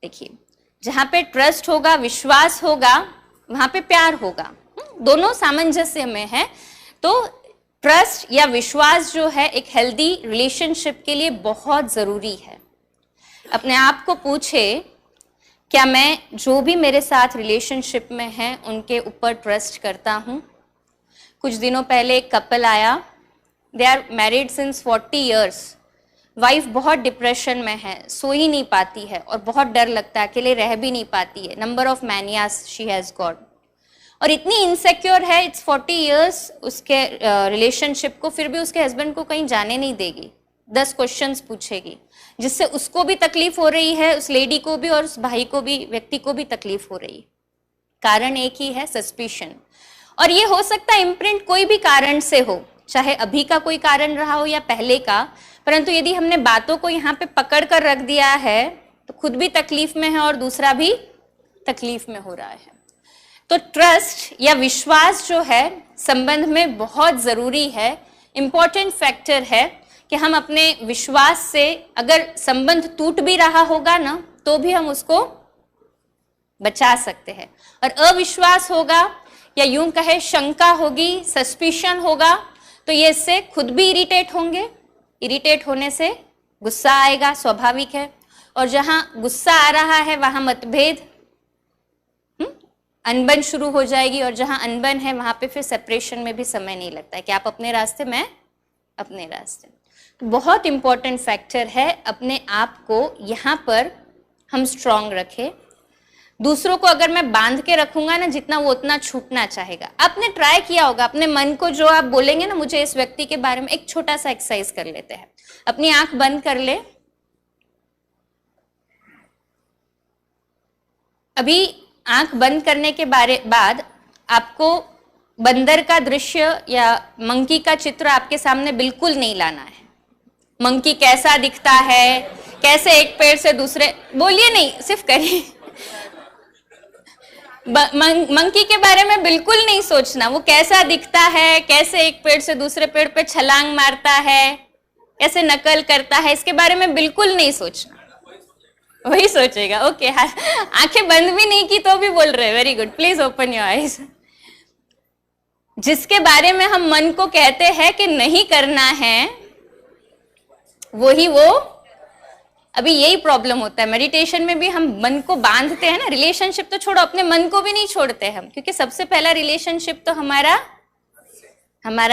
देखिए, जहां पे ट्रस्ट होगा, विश्वास होगा, वहां पे प्यार होगा, दोनों सामंजस्य में है। तो ट्रस्ट या विश्वास जो है एक हेल्दी रिलेशनशिप के लिए बहुत जरूरी है। अपने आप को पूछे, क्या मैं जो भी मेरे साथ रिलेशनशिप में है उनके ऊपर ट्रस्ट करता हूँ। कुछ दिनों पहले एक कपल आया, they are married since 40 years। Wife बहुत डिप्रेशन में है, सो ही नहीं पाती है और बहुत डर लगता है, अकेले रह भी नहीं पाती है। Number of manias she has got, और इतनी इनसेक्योर है। इट्स 40 years उसके रिलेशनशिप को, फिर भी उसके हस्बैंड को कहीं जाने नहीं देगी, 10 क्वेश्चंस पूछेगी, जिससे उसको भी तकलीफ हो रही है, उस लेडी को भी, और उस भाई को भी, व्यक्ति को भी तकलीफ हो रही है। कारण एक ही है, सस्पिशन। और ये हो सकता है इम्प्रिंट कोई भी कारण से हो, चाहे अभी का कोई कारण रहा हो या पहले का, परंतु यदि हमने बातों को यहाँ पे पकड़ कर रख दिया है तो खुद भी तकलीफ में है और दूसरा भी तकलीफ में हो रहा है। तो ट्रस्ट या विश्वास जो है संबंध में बहुत जरूरी है, इंपॉर्टेंट फैक्टर है कि हम अपने विश्वास से, अगर संबंध टूट भी रहा होगा ना तो भी हम उसको बचा सकते हैं। और अविश्वास होगा या यूं कहे शंका होगी, सस्पिशन होगा, तो ये इससे खुद भी इरिटेट होंगे, इरिटेट होने से गुस्सा आएगा, स्वाभाविक है। और जहां गुस्सा आ रहा है वहां मतभेद, अनबन शुरू हो जाएगी, और जहां अनबन है वहां पे फिर सेपरेशन में भी समय नहीं लगता है कि आप अपने रास्ते, मैं अपने रास्ते। तो बहुत इंपॉर्टेंट फैक्टर है, अपने आप को यहाँ पर हम स्ट्रांग रखें। दूसरों को अगर मैं बांध के रखूंगा ना जितना, वो उतना छूटना चाहेगा। आपने ट्राई किया होगा अपने मन को, जो आप बोलेंगे ना मुझे इस व्यक्ति के बारे में, एक छोटा सा एक्सरसाइज कर लेते हैं। अपनी आंख बंद कर ले। अभी आंख बंद करने के बाद आपको बंदर का दृश्य या मंकी का चित्र आपके सामने बिल्कुल नहीं लाना है। मंकी कैसा दिखता है, कैसे एक पेड़ से दूसरे, बोलिए नहीं, सिर्फ करिए। मंकी के बारे में बिल्कुल नहीं सोचना, वो कैसा दिखता है, कैसे एक पेड़ से दूसरे पेड़ पे छलांग मारता है, कैसे नकल करता है, इसके बारे में बिल्कुल नहीं सोचना। वही सोचेगा, ओके। आंखें बंद भी नहीं की तो भी बोल रहे, very good, please open your eyes. जिसके बारे में हम मन को कहते हैं कि नहीं करना है, वही वो। अभी यही प्रॉब्लम होता है मेडिटेशन में भी, हम मन को बांधते हैं ना। रिलेशनशिप तो छोड़ो, अपने मन को भी नहीं छोड़ते हम, क्योंकि सबसे पहला रिलेशनशिप तो हमारा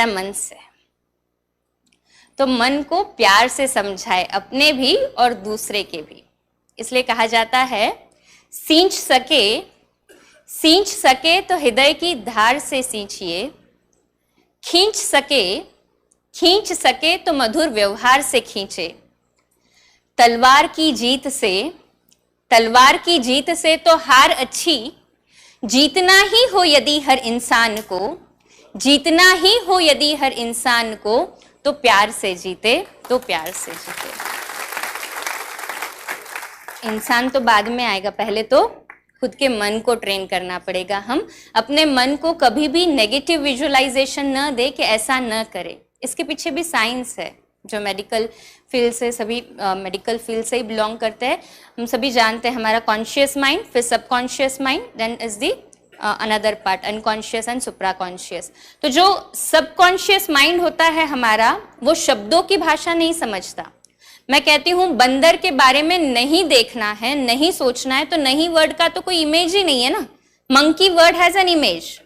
मन से। तो मन को प्यार से समझाए, अपने भी और दूसरे के भी। इसलिए कहा जाता है, सींच सके तो हृदय की धार से सींचिए, खींच सके तो मधुर व्यवहार से खींचे। तलवार की जीत से तो हार अच्छी, जीतना ही हो यदि हर इंसान को, तो प्यार से जीते। इंसान तो बाद में आएगा, पहले तो खुद के मन को ट्रेन करना पड़ेगा। हम अपने मन को कभी भी नेगेटिव विजुअलाइजेशन न दे कि ऐसा न करे। इसके पीछे भी साइंस है, जो मेडिकल फील्ड से, सभी मेडिकल फील्ड से ही बिलोंग करते हैं। हम सभी जानते हैं हमारा कॉन्शियस माइंड, फिर subconscious mind, then is the another part unconscious and supraconscious. तो जो सबकॉन्शियस माइंड होता है हमारा, वो शब्दों की भाषा नहीं समझता, मैं कहती हूँ बंदर के बारे में नहीं देखना है, नहीं सोचना है, तो नहीं वर्ड का तो कोई इमेज ही नहीं है ना। Monkey word has an image.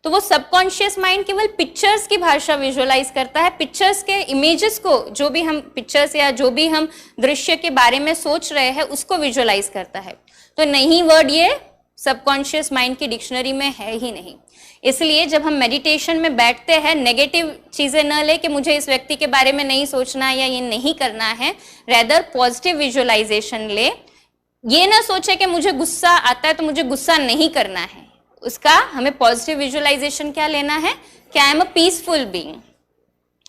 तो वो सबकॉन्शियस माइंड केवल पिक्चर्स की भाषा विजुअलाइज करता है, पिक्चर्स के इमेजेस को, जो भी हम पिक्चर्स या जो भी हम दृश्य के बारे में सोच रहे हैं उसको विजुअलाइज करता है। तो नहीं वर्ड ये सबकॉन्शियस माइंड की डिक्शनरी में है ही नहीं। इसलिए जब हम मेडिटेशन में बैठते हैं, नेगेटिव चीजें न ले कि मुझे इस व्यक्ति के बारे में नहीं सोचना या ये नहीं करना है, रेदर पॉजिटिव विजुअलाइजेशन ले। ये ना सोचे कि मुझे गुस्सा आता है तो मुझे गुस्सा नहीं करना है, उसका हमें पॉजिटिव विजुअलाइजेशन क्या लेना है कि I am a peaceful being,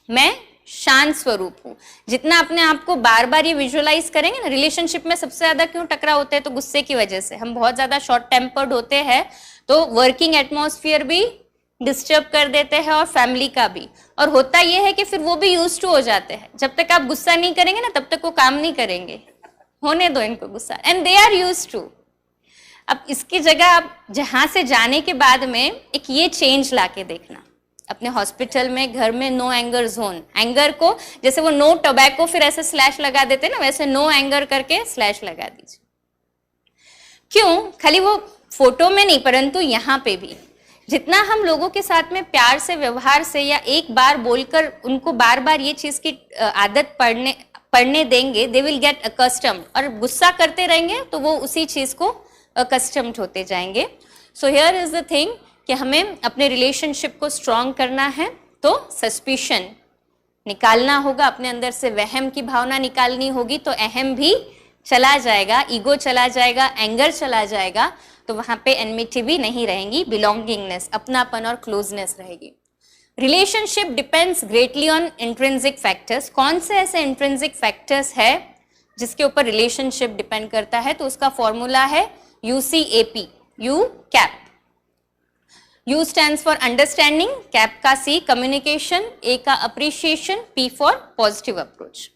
मैं शांत स्वरूप हूँ। जितना अपने आप को बार बार ये विजुअलाइज करेंगे ना, रिलेशनशिप में सबसे ज्यादा क्यों टकराव होते हैं, तो गुस्से की वजह से। हम बहुत ज्यादा शॉर्ट टेम्पर्ड होते हैं तो वर्किंग एटमॉस्फेयर भी डिस्टर्ब कर देते हैं और फैमिली का भी। और होता यह है कि फिर वो भी यूज टू हो जाते हैं। जब तक आप गुस्सा नहीं करेंगे ना तब तक वो काम नहीं करेंगे, होने दो इनको गुस्सा, and they are used to. अब इसकी जगह आप जहां से जाने के बाद में एक ये चेंज लाके देखना अपने हॉस्पिटल में, घर में, नो एंगर जोन। एंगर को जैसे वो नो टोबैको फिर ऐसे स्लैश लगा देते ना, वैसे नो एंगर करके स्लैश लगा दीजिए। क्यों? खाली वो फोटो में नहीं परंतु यहाँ पे भी जितना हम लोगों के साथ में प्यार से, व्यवहार से या एक बार बोलकर उनको बार बार ये चीज की आदत पढ़ने देंगे, दे विल गेट अकस्टम्ड। और गुस्सा करते रहेंगे तो वो उसी चीज को अकस्टम्ड होते जाएंगे। So here is the thing कि हमें अपने रिलेशनशिप को स्ट्रॉन्ग करना है तो सस्पिशन निकालना होगा, अपने अंदर से वहम की भावना निकालनी होगी, तो अहम भी चला जाएगा, ईगो चला जाएगा, एंगर चला जाएगा, तो वहां पे एनमिटी भी नहीं रहेंगी, बिलोंगिंगनेस, अपनापन और क्लोजनेस रहेगी। Relationship depends greatly on intrinsic factors. कौन से ऐसे इंट्रिंसिक फैक्टर्स है जिसके ऊपर रिलेशनशिप डिपेंड करता है? तो उसका फॉर्मूला है UCAP, U cap. U stands for understanding, cap का C कम्युनिकेशन, A का appreciation, P for positive approach.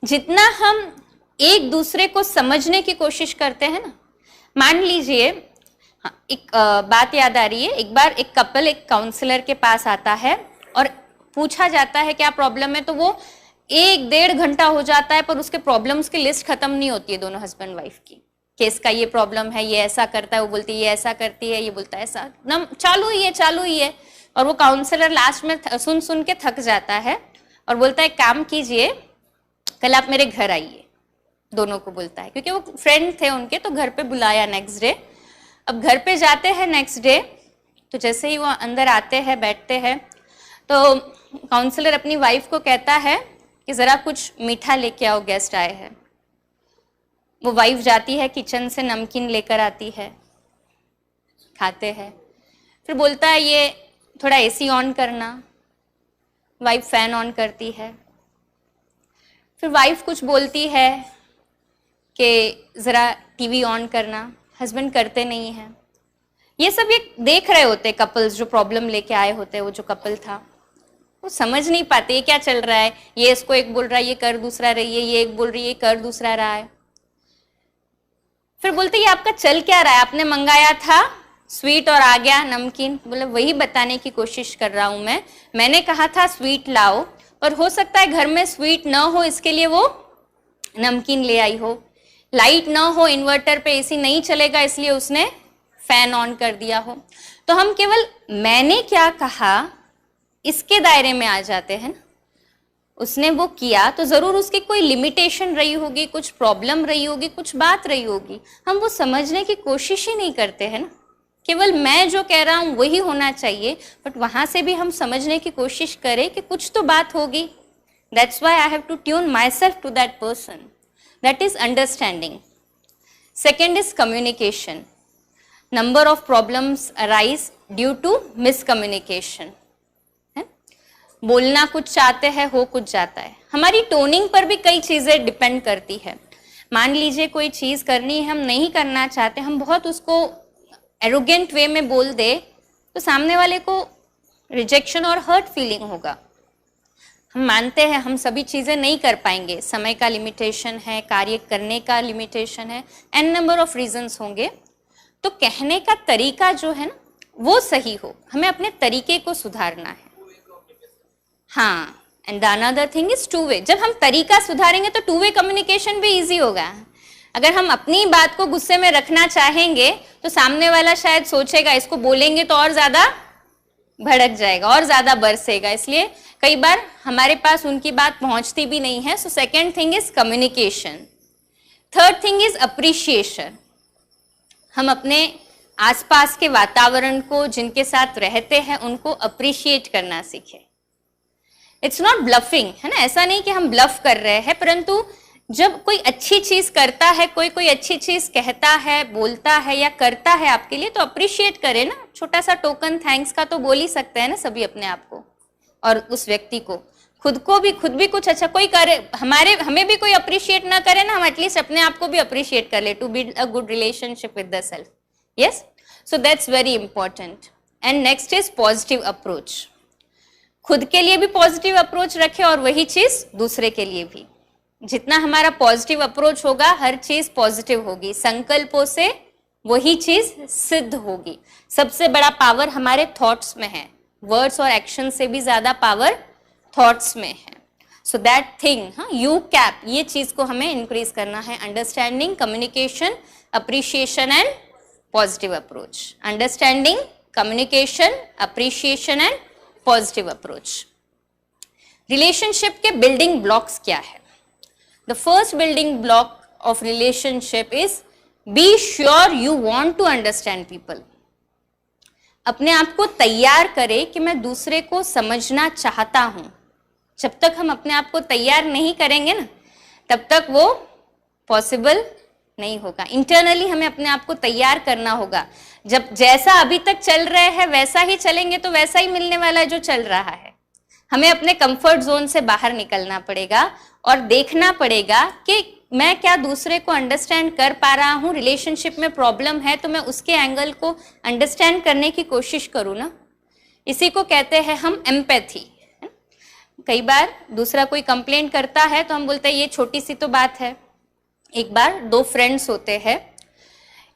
जितना हम एक दूसरे को समझने की कोशिश करते हैं ना, मान लीजिए, हाँ, एक बात याद आ रही है, एक बार एक कपल एक काउंसलर के पास आता है और पूछा जाता है क्या प्रॉब्लम है, तो वो 1-1.5 घंटा हो जाता है पर उसके प्रॉब्लम्स की लिस्ट खत्म नहीं होती है दोनों हस्बैंड वाइफ की। केस का ये प्रॉब्लम है, ये ऐसा करता है, वो बोलती है ये ऐसा करती है, ये बोलता है ऐसा, नम चालू ही है। और वो काउंसलर लास्ट में सुन के थक जाता है और बोलता है काम कीजिए, कल आप मेरे घर आइए। दोनों को बोलता है क्योंकि वो फ्रेंड थे उनके, तो घर पे बुलाया नेक्स्ट डे। अब घर पे जाते हैं नेक्स्ट डे, तो जैसे ही वो अंदर आते हैं, बैठते हैं, तो काउंसलर अपनी वाइफ को कहता है कि जरा कुछ मीठा लेके आओ, गेस्ट आए हैं। वो वाइफ जाती है किचन से, नमकीन लेकर आती है, खाते हैं। फिर बोलता है ये थोड़ा AC ऑन करना, वाइफ फैन ऑन करती है। फिर वाइफ कुछ बोलती है कि ज़रा TV ऑन करना, हस्बैंड करते नहीं हैं। ये सब ये देख रहे होते कपल्स जो प्रॉब्लम लेके आए होते, वो जो कपल था वो समझ नहीं पाते ये क्या चल रहा है, ये इसको एक बोल रहा है ये कर दूसरा रही है, ये एक बोल रही है ये कर दूसरा रहा है। फिर बोलते ये आपका चल क्या रहा है, आपने मंगाया था स्वीट और आ गया नमकीन। बोले वही बताने की कोशिश कर रहा हूं मैंने कहा था स्वीट लाओ, पर हो सकता है घर में स्वीट ना हो, इसके लिए वो नमकीन ले आई हो। लाइट ना हो, इन्वर्टर पे AC नहीं चलेगा, इसलिए उसने फैन ऑन कर दिया हो। तो हम केवल मैंने क्या कहा इसके दायरे में आ जाते हैं ना। उसने वो किया तो जरूर उसकी कोई लिमिटेशन रही होगी, कुछ प्रॉब्लम रही होगी, कुछ बात रही होगी, हम वो समझने की कोशिश ही नहीं करते हैं ना। केवल मैं जो कह रहा हूं वही होना चाहिए, बट वहां से भी हम समझने की कोशिश करें कि कुछ तो बात होगी। That's why I have to tune my self to that person, that is understanding. Second is communication. Number of problems arise due to miscommunication. बोलना कुछ चाहते हैं, हो कुछ जाता है। हमारी टोनिंग पर भी कई चीजें डिपेंड करती है। मान लीजिए कोई चीज करनी है, हम नहीं करना चाहते, हम बहुत उसको एरोगेंट वे में बोल दे तो सामने वाले को रिजेक्शन और हर्ट फीलिंग होगा। हम मानते हैं हम सभी चीजें नहीं कर पाएंगे, समय का लिमिटेशन है, कार्य करने का लिमिटेशन है, एन नंबर ऑफ रीजंस होंगे। तो कहने का तरीका जो है ना वो सही हो, हमें अपने तरीके को सुधारना है। हाँ, and the another thing is two way. जब हम तरीका सुधारेंगे तो टू वे कम्युनिकेशन भी इजी होगा। अगर हम अपनी बात को गुस्से में रखना चाहेंगे तो सामने वाला शायद सोचेगा इसको बोलेंगे तो और ज्यादा भड़क जाएगा और ज्यादा बरसेगा, इसलिए कई बार हमारे पास उनकी बात पहुंचती भी नहीं है। So second thing is communication. Third thing is appreciation. हम अपने आसपास के वातावरण को, जिनके साथ रहते हैं, उनको अप्रिशिएट करना सीखें। इट्स नॉट ब्लफिंग, है ना, ऐसा नहीं कि हम ब्लफ कर रहे हैं, परंतु जब कोई अच्छी चीज करता है, कोई अच्छी चीज कहता है, बोलता है या करता है आपके लिए, तो अप्रिशिएट करें ना। छोटा सा टोकन थैंक्स का तो बोल ही सकते हैं ना सभी अपने आप को और उस व्यक्ति को। खुद भी कुछ अच्छा कोई करे, हमें भी कोई अप्रिशिएट ना करे ना, हम एटलीस्ट अपने आप को भी अप्रिशिएट कर ले, to build a good relationship with the self. Yes, so that's very important. And next is positive approach. खुद के लिए भी पॉजिटिव अप्रोच रखें और वही चीज दूसरे के लिए भी। जितना हमारा पॉजिटिव अप्रोच होगा, हर चीज पॉजिटिव होगी। संकल्पों से वही चीज सिद्ध होगी। सबसे बड़ा पावर हमारे थॉट्स में है। वर्ड्स और एक्शन से भी ज्यादा पावर थॉट्स में है। So that thing, you cap, ये चीज को हमें इंक्रीज करना है। Understanding, communication, appreciation and positive approach. Understanding, communication, appreciation and positive approach. Relationship के बिल्डिंग ब्लॉक्स क्या है? The first building block of relationship is be sure you want to understand people. अपने आप को तैयार करें कि मैं दूसरे को समझना चाहता हूं। जब तक हम अपने आप को तैयार नहीं करेंगे ना, तब तक वो पॉसिबल नहीं होगा। इंटरनली हमें अपने आप को तैयार करना होगा। जब जैसा अभी तक चल रहे हैं वैसा ही चलेंगे तो वैसा ही मिलने वाला है जो चल रहा है। हमें अपने कंफर्ट जोन से बाहर निकलना पड़ेगा और देखना पड़ेगा कि मैं क्या दूसरे को अंडरस्टैंड कर पा रहा हूँ। रिलेशनशिप में प्रॉब्लम है तो मैं उसके एंगल को अंडरस्टैंड करने की कोशिश करूँ ना। इसी को कहते हैं हम एम्पैथी। कई बार दूसरा कोई कंप्लेंट करता है तो हम बोलते हैं ये छोटी सी तो बात है। एक बार दो फ्रेंड्स होते हैं,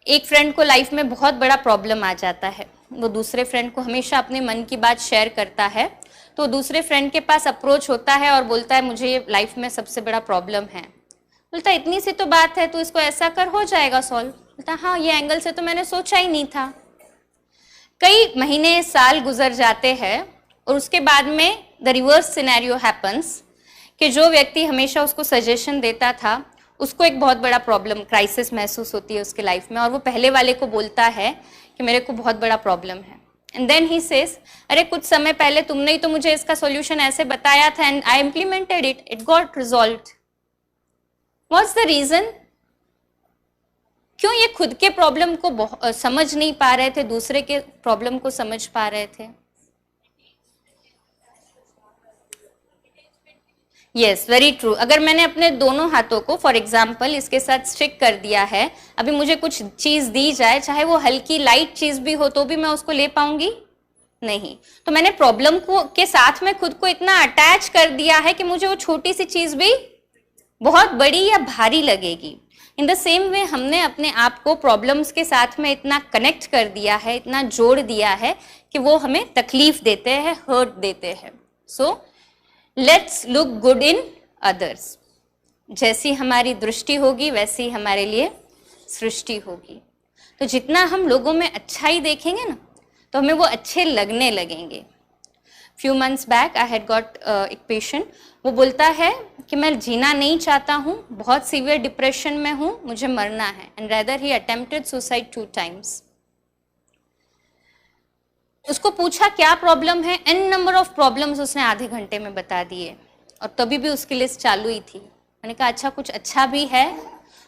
एक फ्रेंड को लाइफ में बहुत बड़ा प्रॉब्लम आ जाता है। वो दूसरे फ्रेंड को हमेशा अपने मन की बात शेयर करता है। तो दूसरे फ्रेंड के पास अप्रोच होता है और बोलता है मुझे ये लाइफ में सबसे बड़ा प्रॉब्लम है। बोलता है इतनी सी तो बात है, तो इसको ऐसा कर, हो जाएगा सॉल्व। बोलता है हाँ, ये एंगल से तो मैंने सोचा ही नहीं था। कई महीने, साल गुजर जाते हैं और उसके बाद में द रिवर्स सिनेरियो हैपन्स कि जो व्यक्ति हमेशा उसको सजेशन देता था, उसको एक बहुत बड़ा प्रॉब्लम, क्राइसिस महसूस होती है उसके लाइफ में, और वो पहले वाले को बोलता है कि मेरे को बहुत बड़ा प्रॉब्लम है। एंड देन ही सेज, अरे कुछ समय पहले तुमने ही तो मुझे इसका सॉल्यूशन ऐसे बताया था and I implemented it, it got resolved. What's the reason? क्यों ये खुद के प्रॉब्लम को समझ नहीं पा रहे थे, दूसरे के प्रॉब्लम को समझ पा रहे थे? Yes, very true. अगर मैंने अपने दोनों हाथों को फॉर एग्जाम्पल इसके साथ स्टिक कर दिया है, अभी मुझे कुछ चीज दी जाए, चाहे वो हल्की लाइट चीज भी हो, तो भी मैं उसको ले पाऊंगी नहीं। तो मैंने प्रॉब्लम को के साथ में खुद को इतना अटैच कर दिया है कि मुझे वो छोटी सी चीज भी बहुत बड़ी या भारी लगेगी। इन द सेम वे हमने अपने आप को प्रॉब्लम्स के साथ में इतना कनेक्ट कर दिया है, इतना जोड़ दिया है कि वो हमें तकलीफ देते हैं, हर्ट देते हैं। So let's look good in others. जैसी हमारी दृष्टि होगी वैसी हमारे लिए सृष्टि होगी। तो जितना हम लोगों में अच्छाई देखेंगे ना, तो हमें वो अच्छे लगने लगेंगे। Few months back I had got एक पेशेंट, वो बोलता है कि मैं जीना नहीं चाहता हूँ, बहुत सीवियर डिप्रेशन में हूँ, मुझे मरना है। And rather he attempted suicide 2 times। उसको पूछा क्या प्रॉब्लम है, एन नंबर ऑफ प्रॉब्लम्स उसने आधे घंटे में बता दिए, और तभी भी उसकी लिस्ट चालू ही थी। मैंने कहा अच्छा कुछ अच्छा भी है।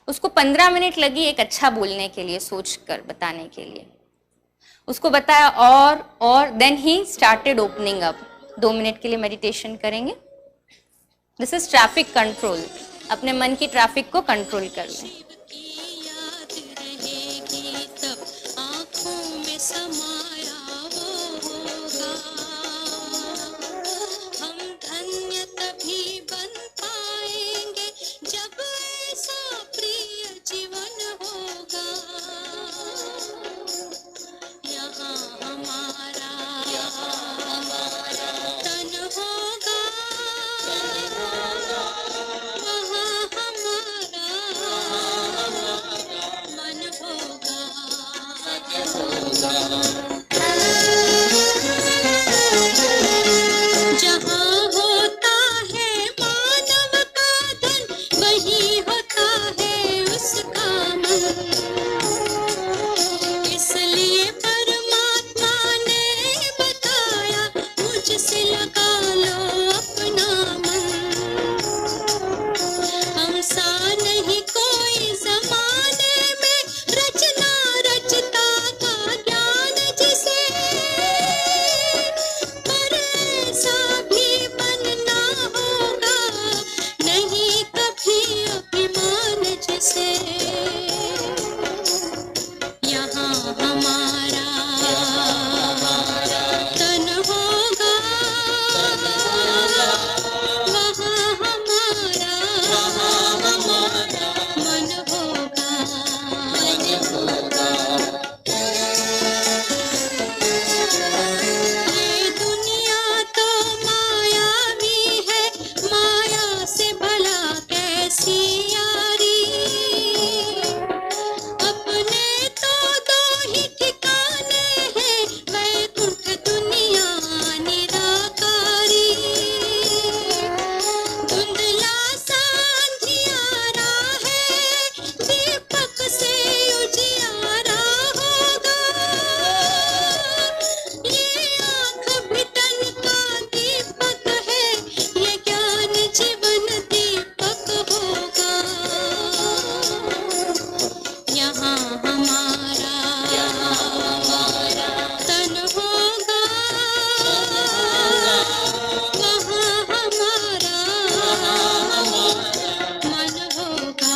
उसको 15 मिनट लगी एक अच्छा बोलने के लिए, सोच कर बताने के लिए। उसको बताया और then he started opening up. 2 minute के लिए मेडिटेशन करेंगे। This is traffic control. अपने मन की ट्रैफिक को कंट्रोल कर लें। जहाँ होता है मानव का धन, वही होता है उसका मन। इसलिए परमात्मा ने बताया, मुझसे लगा लो अपना मन। हमसा नहीं कोई जमाने में, रचना रचता का ज्ञान जिसे, पर ऐसा भी बनना होगा नहीं कभी अभिमान जिसे। यहाँ हमारा तन होगा, वहाँ हमारा मन होगा। ये दुनिया तो मायावी है, माया से भला कैसी यारी। अपने तो दो ही ठिकाने हैं, वैकुंठ दुनिया निराकारी। धुंधला सा अंधियारा है, दीपक से उजियारा होगा। ये आँख भी तन का दीपक है, ये ज्ञान जीवन दीपक होगा। यहाँ हमारा तन होगा, वहाँ हमारा मन होगा।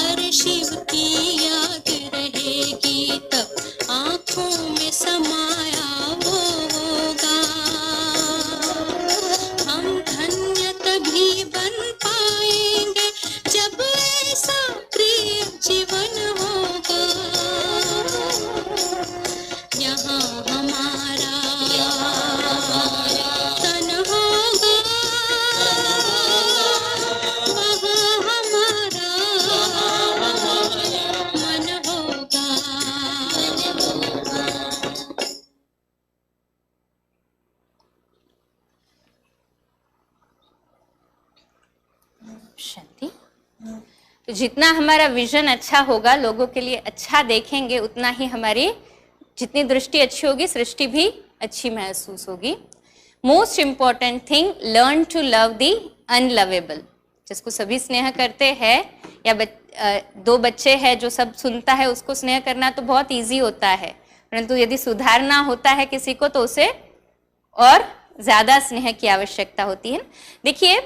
अरे शिव की याद रहेगी तब, आँखों में समाया वो होगा। हम धन्य तभी बन पाएंगे जब ऐसा प्रिय जीवन होगा। यहाँ हमारा तन होगा, वहाँ हमारा मन होगा। शांति। तो जितना हमारा विजन अच्छा होगा, लोगों के लिए अच्छा देखेंगे, उतना ही हमारी जितनी दृष्टि अच्छी होगी, सृष्टि भी अच्छी महसूस होगी। Most important thing, learn to love the unlovable. जिसको सभी स्नेह करते हैं, या दो बच्चे हैं जो सब सुनता है, उसको स्नेह करना तो बहुत इजी होता है, परंतु यदि सुधारना होता है किसी को तो उसे और ज़्यादा स्नेह की आवश्यकता होती है। देखिए,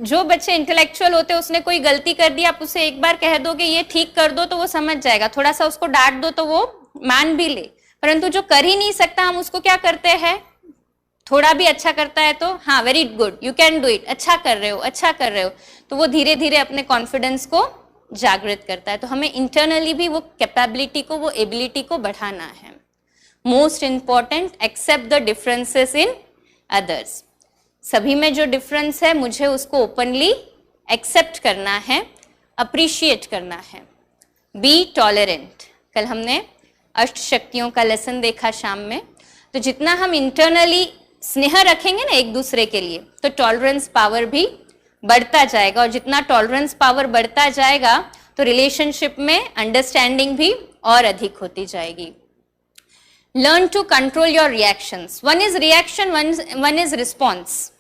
जो बच्चे इंटेलेक्चुअल होते हैं, उसने कोई गलती कर दी, आप उसे एक बार कह दोगे ये ठीक कर दो तो वो समझ जाएगा, थोड़ा सा उसको डांट दो तो वो मान भी ले। परंतु जो कर ही नहीं सकता, हम उसको क्या करते हैं, थोड़ा भी अच्छा करता है तो हाँ very good, you can do it, अच्छा कर रहे हो, अच्छा कर रहे हो, तो वो धीरे धीरे अपने कॉन्फिडेंस को जागृत करता है। तो हमें इंटरनली भी वो कैपेबिलिटी को, वो एबिलिटी को बढ़ाना है। Most important, accept the differences in others. सभी में जो डिफरेंस है मुझे उसको ओपनली एक्सेप्ट करना है, अप्रिशिएट करना है। Be tolerant. कल हमने अष्ट शक्तियों का लेसन देखा शाम में, तो जितना हम इंटरनली स्नेह रखेंगे ना एक दूसरे के लिए, तो टॉलरेंस पावर भी बढ़ता जाएगा, और जितना टॉलरेंस पावर बढ़ता जाएगा तो रिलेशनशिप में अंडरस्टैंडिंग भी और अधिक होती जाएगी। Learn to control your reactions. One is reaction, one is response.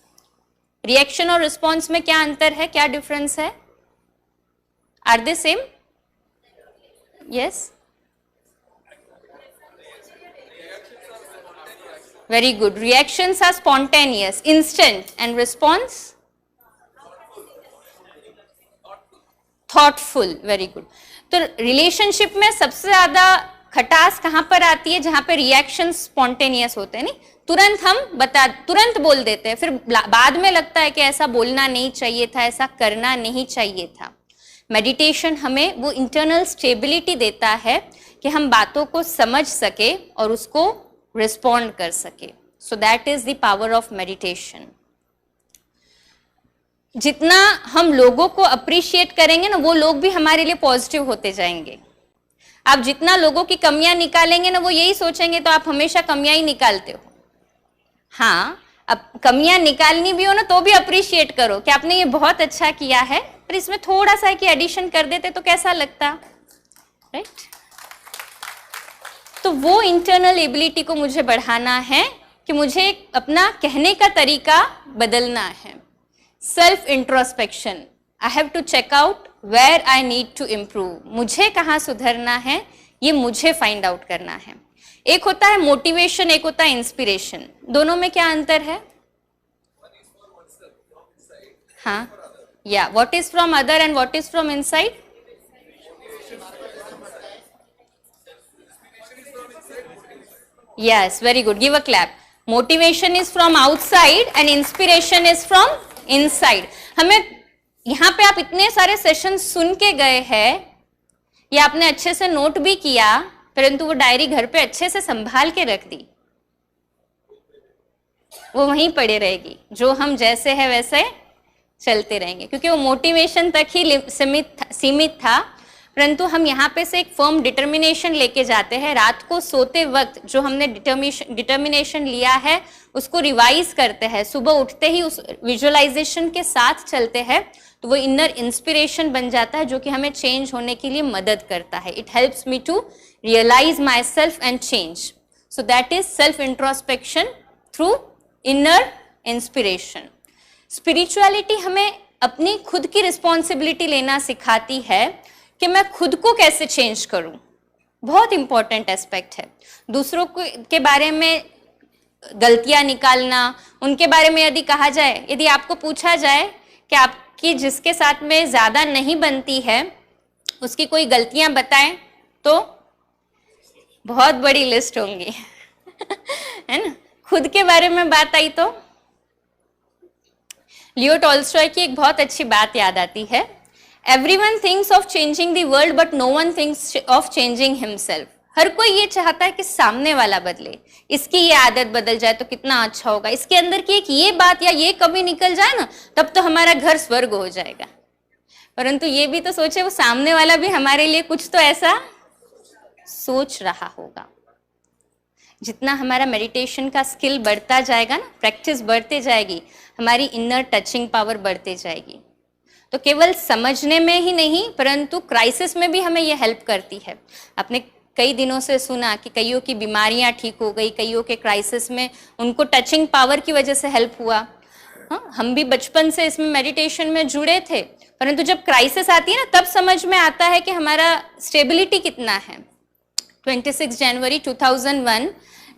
Reaction और रिस्पॉन्स में क्या अंतर है, क्या डिफरेंस है? Are they same? Yes, very good. Reactions are spontaneous, instant, and response thoughtful. Very good. तो रिलेशनशिप में सबसे ज्यादा खटास कहाँ पर आती है? जहाँ पे रिएक्शन स्पॉन्टेनियस होते हैं, नहीं, तुरंत हम तुरंत बोल देते हैं, फिर बाद में लगता है कि ऐसा बोलना नहीं चाहिए था, ऐसा करना नहीं चाहिए था। मेडिटेशन हमें वो इंटरनल स्टेबिलिटी देता है कि हम बातों को समझ सके और उसको रिस्पॉन्ड कर सके। सो that is the power of meditation. जितना हम लोगों को अप्रिशिएट करेंगे ना, वो लोग भी हमारे लिए पॉजिटिव होते जाएंगे। आप जितना लोगों की कमियां निकालेंगे ना, वो यही सोचेंगे तो आप हमेशा कमियां ही निकालते हो। हाँ, अब कमियां निकालनी भी हो ना तो भी अप्रिशिएट करो कि आपने ये बहुत अच्छा किया है, पर इसमें थोड़ा सा कि एडिशन कर देते तो कैसा लगता, राइट? तो वो इंटरनल एबिलिटी को मुझे बढ़ाना है कि मुझे अपना कहने का तरीका बदलना है। Self introspection, I have to check out where I need to improve, मुझे कहाँ सुधरना है ये मुझे फाइंड आउट करना है। एक होता है मोटिवेशन, एक होता है इंस्पिरेशन, दोनों में क्या अंतर है? हाँ, या what is from other and what is from inside? Yes, very good. Give a clap. Motivation is from outside and inspiration is from inside. हमें यहाँ पे आप इतने सारे सेशन सुन के गए हैं या आपने अच्छे से नोट भी किया, परंतु वो डायरी घर पे अच्छे से संभाल के रख दी, वो वहीं पड़े रहेगी। जो हम जैसे है वैसे चलते रहेंगे, क्योंकि वो मोटिवेशन तक ही सीमित था। परंतु हम यहाँ पे से एक फर्म डिटर्मिनेशन लेके जाते हैं। रात को सोते वक्त जो हमने डिटर्मिनेशन लिया है उसको रिवाइज करते हैं, सुबह उठते ही उस विजुअलाइजेशन के साथ चलते हैं, तो वो इनर इंस्पिरेशन बन जाता है जो कि हमें चेंज होने के लिए मदद करता है। It helps me to realise my self and change. So that is self introspection through inner inspiration. Spirituality हमें अपनी खुद की रिस्पॉन्सिबिलिटी लेना सिखाती है कि मैं खुद को कैसे चेंज करूं। बहुत इंपॉर्टेंट एस्पेक्ट है। दूसरों के बारे में गलतियां निकालना, उनके बारे में यदि कहा जाए, यदि आपको पूछा जाए कि आपकी जिसके साथ में ज्यादा नहीं बनती है उसकी कोई गलतियां बताएं, तो बहुत बड़ी लिस्ट होंगी है ना। खुद के बारे में बात आई तो लियो टॉल्स्टॉय की एक बहुत अच्छी बात याद आती है। Everyone thinks of changing the world, but no one thinks of changing himself. हर कोई ये चाहता है कि सामने वाला बदले, इसकी ये आदत बदल जाए तो कितना अच्छा होगा, इसके अंदर की एक ये बात या ये कमी निकल जाए ना तब तो हमारा घर स्वर्ग हो जाएगा। परंतु ये भी तो सोचे वो सामने वाला भी हमारे लिए कुछ तो ऐसा सोच रहा होगा। जितना हमारा मेडिटेशन का स्किल बढ़ता जाएगा ना, प्रैक्टिस बढ़ते जाएगी, हमारी इनर टचिंग पावर बढ़ते जाएगी। तो केवल समझने में ही नहीं परंतु क्राइसिस में भी हमें ये हेल्प करती है। आपने कई दिनों से सुना कि कईयों की बीमारियां ठीक हो गई, कईयों के क्राइसिस में उनको टचिंग पावर की वजह से हेल्प हुआ। हाँ, हम भी बचपन से इसमें मेडिटेशन में जुड़े थे, परंतु जब क्राइसिस आती है ना तब समझ में आता है कि हमारा स्टेबिलिटी कितना है। 26 जनवरी 2001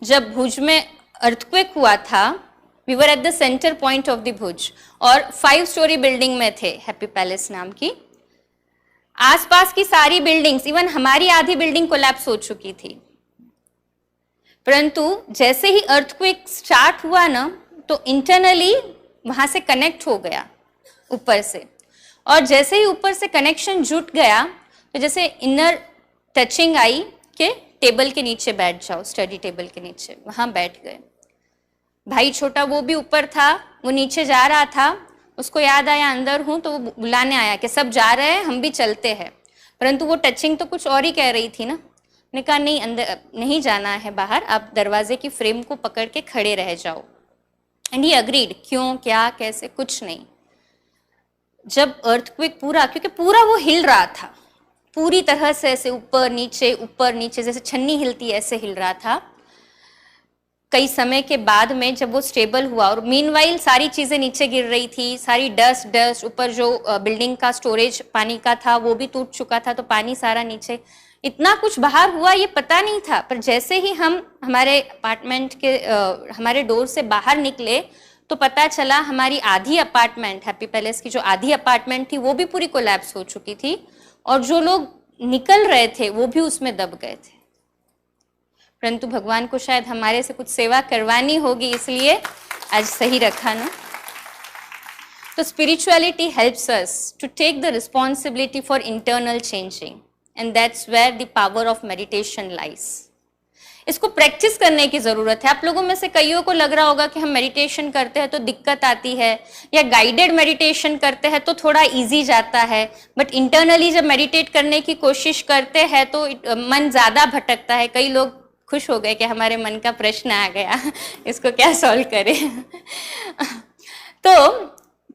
जब भुज में अर्थक्वेक हुआ था, We were at the center point of the भुज और 5 स्टोरी बिल्डिंग में थे, हैप्पी पैलेस नाम की। आसपास की सारी बिल्डिंग्स, इवन हमारी आधी बिल्डिंग कोलैप्स हो चुकी थी। परंतु जैसे ही अर्थक्वेक स्टार्ट हुआ ना तो इंटरनली वहां से कनेक्ट हो गया ऊपर से, और जैसे ही ऊपर से कनेक्शन जुट गया तो जैसे इनर टचिंग आई कि टेबल के नीचे बैठ जाओ, स्टडी टेबल के नीचे, वहां बैठ गए। भाई छोटा वो भी ऊपर था, वो नीचे जा रहा था, उसको याद आया अंदर हूं, तो वो बुलाने आया कि सब जा रहे हैं हम भी चलते हैं। परंतु वो टचिंग तो कुछ और ही कह रही थी ना। मैंने कहा नहीं, अंदर नहीं जाना है बाहर, आप दरवाजे की फ्रेम को पकड़ के खड़े रह जाओ। And he agreed. क्यों, क्या, कैसे, कुछ नहीं। जब अर्थक्वेक पूरा, क्योंकि पूरा वो हिल रहा था पूरी तरह से, ऐसे ऊपर नीचे जैसे छन्नी हिलती है ऐसे हिल रहा था। कई समय के बाद में जब वो स्टेबल हुआ और मीनवाइल सारी चीजें नीचे गिर रही थी, सारी डस्ट ऊपर जो बिल्डिंग का स्टोरेज पानी का था वो भी टूट चुका था, तो पानी सारा नीचे, इतना कुछ बाहर हुआ ये पता नहीं था। पर जैसे ही हम हमारे अपार्टमेंट के हमारे डोर से बाहर निकले तो पता चला हमारी आधी अपार्टमेंट, हैप्पी पैलेस की जो आधी अपार्टमेंट थी वो भी पूरी कोलैप्स हो चुकी थी, और जो लोग निकल रहे थे वो भी उसमें दब गए थे। परंतु भगवान को शायद हमारे से कुछ सेवा करवानी होगी, इसलिए आज सही रखा ना। तो spirituality helps us to take the responsibility for internal changing, and that's where the power of meditation lies. इसको प्रैक्टिस करने की जरूरत है। आप लोगों में से कईयों को लग रहा होगा कि हम मेडिटेशन करते हैं तो दिक्कत आती है, या गाइडेड मेडिटेशन करते हैं तो थोड़ा इजी जाता है, बट इंटरनली जब मेडिटेट करने की कोशिश करते हैं तो मन ज्यादा भटकता है। कई लोग खुश हो गए कि हमारे मन का प्रश्न आ गया, इसको क्या सॉल्व करें। तो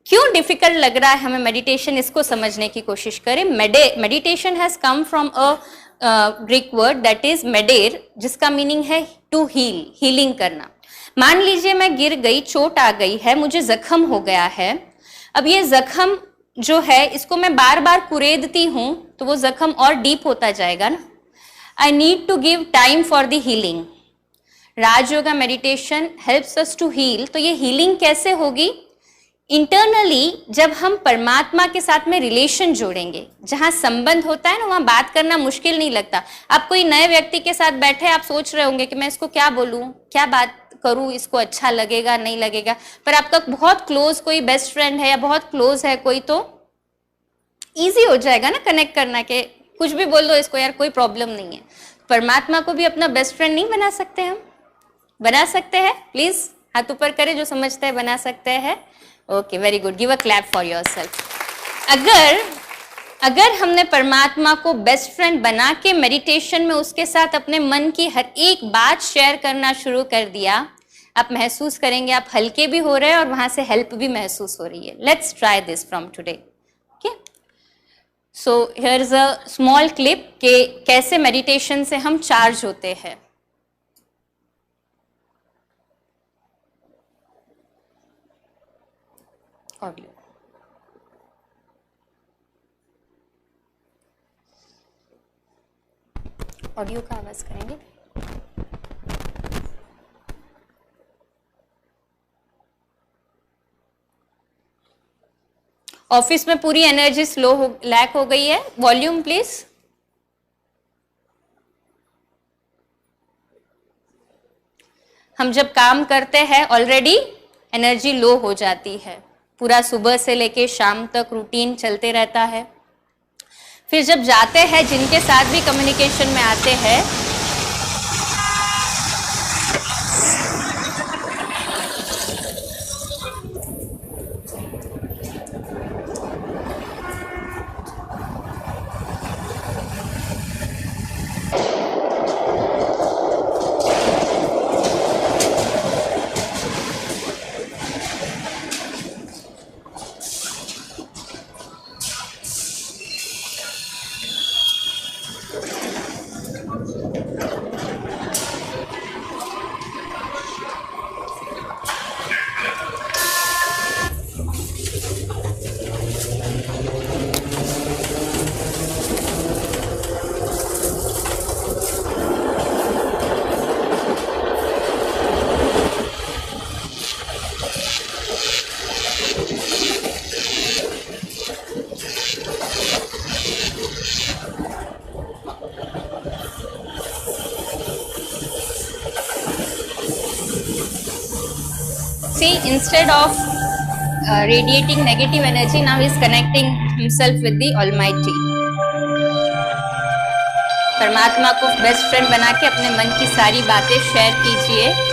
क्यों डिफिकल्ट लग रहा है हमें मेडिटेशन, इसको समझने की कोशिश करें। Meditation has come from a Greek word that is mederi, जिसका मीनिंग है टू हील, हीलिंग करना। मान लीजिए मैं गिर गई, चोट आ गई है, मुझे जख्म हो गया है। अब ये जख्म जो है इसको मैं बार बार कुरेदती हूं तो वो जख्म और डीप होता जाएगा ना। I need to give time for the healing. Raj yoga meditation helps us to heal. तो ये हीलिंग कैसे होगी? इंटरनली जब हम परमात्मा के साथ में रिलेशन जोड़ेंगे, जहां संबंध होता है ना, वहां बात करना मुश्किल नहीं लगता। आप कोई नए व्यक्ति के साथ बैठे, आप सोच रहे होंगे कि मैं इसको क्या बोलूं, क्या बात करूं, इसको अच्छा लगेगा नहीं लगेगा, पर आपका बहुत क्लोज कोई बेस्ट फ्रेंड है या बहुत क्लोज है कोई, तो इजी हो जाएगा ना कनेक्ट करना, के कुछ भी बोल दो इसको, यार कोई प्रॉब्लम नहीं है। परमात्मा को भी अपना बेस्ट फ्रेंड नहीं बना सकते हम? बना सकते हैं? प्लीज हाथ ऊपर करें जो समझते हैं बना सकते हैं। Okay, very good, give a clap for yourself. अगर हमने परमात्मा को बेस्ट फ्रेंड बना के मेडिटेशन में उसके साथ अपने मन की हर एक बात शेयर करना शुरू कर दिया, आप महसूस करेंगे आप हल्के भी हो रहे हैं और वहां से हेल्प भी महसूस हो रही है। Let's try this from today. Okay, so here is a small clip के कैसे मेडिटेशन से हम चार्ज होते हैं। ऑडियो, ऑडियो का आवाज करेंगे। ऑफिस में पूरी एनर्जी लैक हो गई है, वॉल्यूम प्लीज। हम जब काम करते हैं ऑलरेडी एनर्जी लो हो जाती है, पूरा सुबह से लेके शाम तक रूटीन चलते रहता है। फिर जब जाते हैं, जिनके साथ भी कम्युनिकेशन में आते हैं, see, instead of radiating negative energy, now he is connecting himself with the Almighty. परमात्मा को बेस्ट फ्रेंड बना के अपने मन की सारी बातें शेयर कीजिए।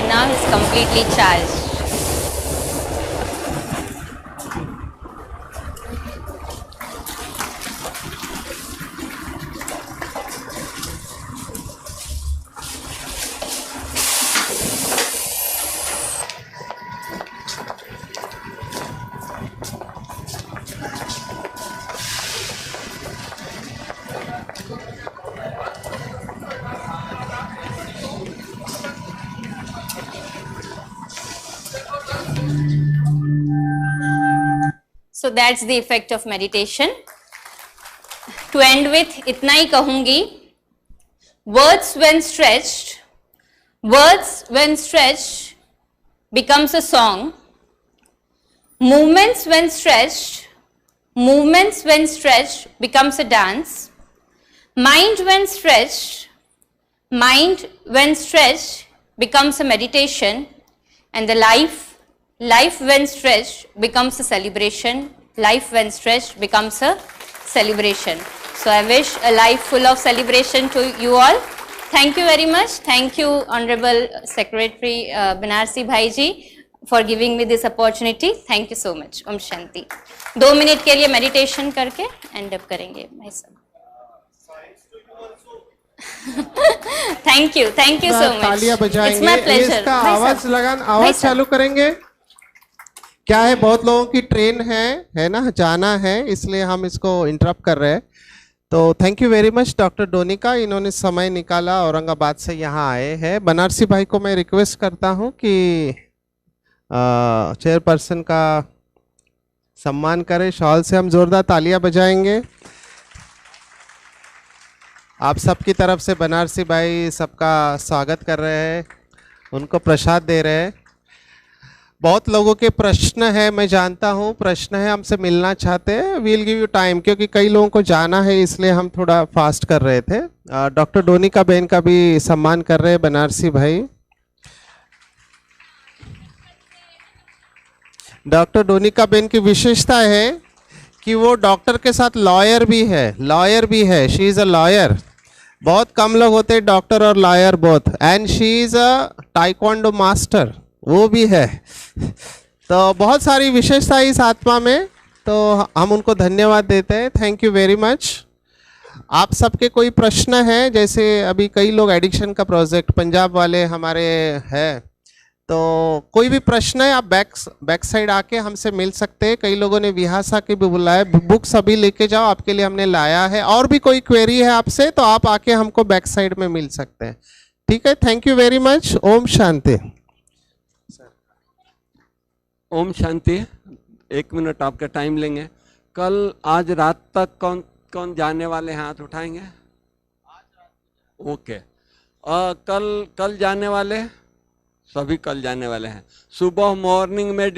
Now he's completely charged. So that's the effect of meditation. To end with, इतना ही कहूंगी, words when stretched becomes a song. Movements when stretched becomes a dance. Mind when stretched becomes a meditation. And the life when stretched becomes a celebration. Life when stretched becomes a celebration. So I wish a life full of celebration to you all. Thank you very much. Thank you, Honorable Secretary Banarsi Bhai ji, for giving me this opportunity. Thank you so much. Om Shanti. 2 minute के लिए meditation करके and up करेंगे भाई साहब. Thank you so much. तालियां बजाएंगे. It's my pleasure. इसका आवाज लगान, आवाज चालू करेंगे. क्या है, बहुत लोगों की ट्रेन है ना, जाना है, इसलिए हम इसको इंटरप्ट कर रहे हैं. तो thank you very much doctor Donika, इन्होंने समय निकाला, औरंगाबाद से यहाँ आए हैं. बनारसी भाई को मैं रिक्वेस्ट करता हूँ कि चेयरपर्सन का सम्मान करें. शॉल से हम जोरदार तालियां बजाएंगे. आप सबकी तरफ से बनारसी भाई सबका स्वागत कर रहे हैं, उनको प्रसाद दे रहे हैं. बहुत लोगों के प्रश्न है, मैं जानता हूँ प्रश्न है, हमसे मिलना चाहते हैं. वील गिव यू टाइम, क्योंकि कई लोगों को जाना है, इसलिए हम थोड़ा फास्ट कर रहे थे. डॉक्टर डोनिका बहन का भी सम्मान कर रहे हैं बनारसी भाई. डॉक्टर डोनिका बहन की विशेषता है कि वो डॉक्टर के साथ लॉयर भी है. She is a lawyer. बहुत कम लोग होते हैं डॉक्टर और lawyer both. And she is a taekwondo master, वो भी है. तो बहुत सारी विशेषता इस आत्मा में, तो हम उनको धन्यवाद देते हैं. Thank you very much. आप सबके कोई प्रश्न है, जैसे अभी कई लोग एडिक्शन का प्रोजेक्ट पंजाब वाले हमारे हैं, तो कोई भी प्रश्न है आप बैक साइड आके हमसे मिल सकते हैं. कई लोगों ने विहासा के भी बुलाया. बुक्स अभी लेके जाओ, आपके लिए हमने लाया है. और भी कोई क्वेरी है आपसे तो आप आके हमको बैक साइड में मिल सकते हैं. ठीक है, थैंक यू वेरी मच. ओम शांति. ओम शांति. 1 मिनट आपका टाइम लेंगे. कल आज रात तक कौन कौन जाने वाले हैं, हाथ उठाएंगे. ओके. कल जाने वाले सभी कल जाने वाले हैं. सुबह मॉर्निंग में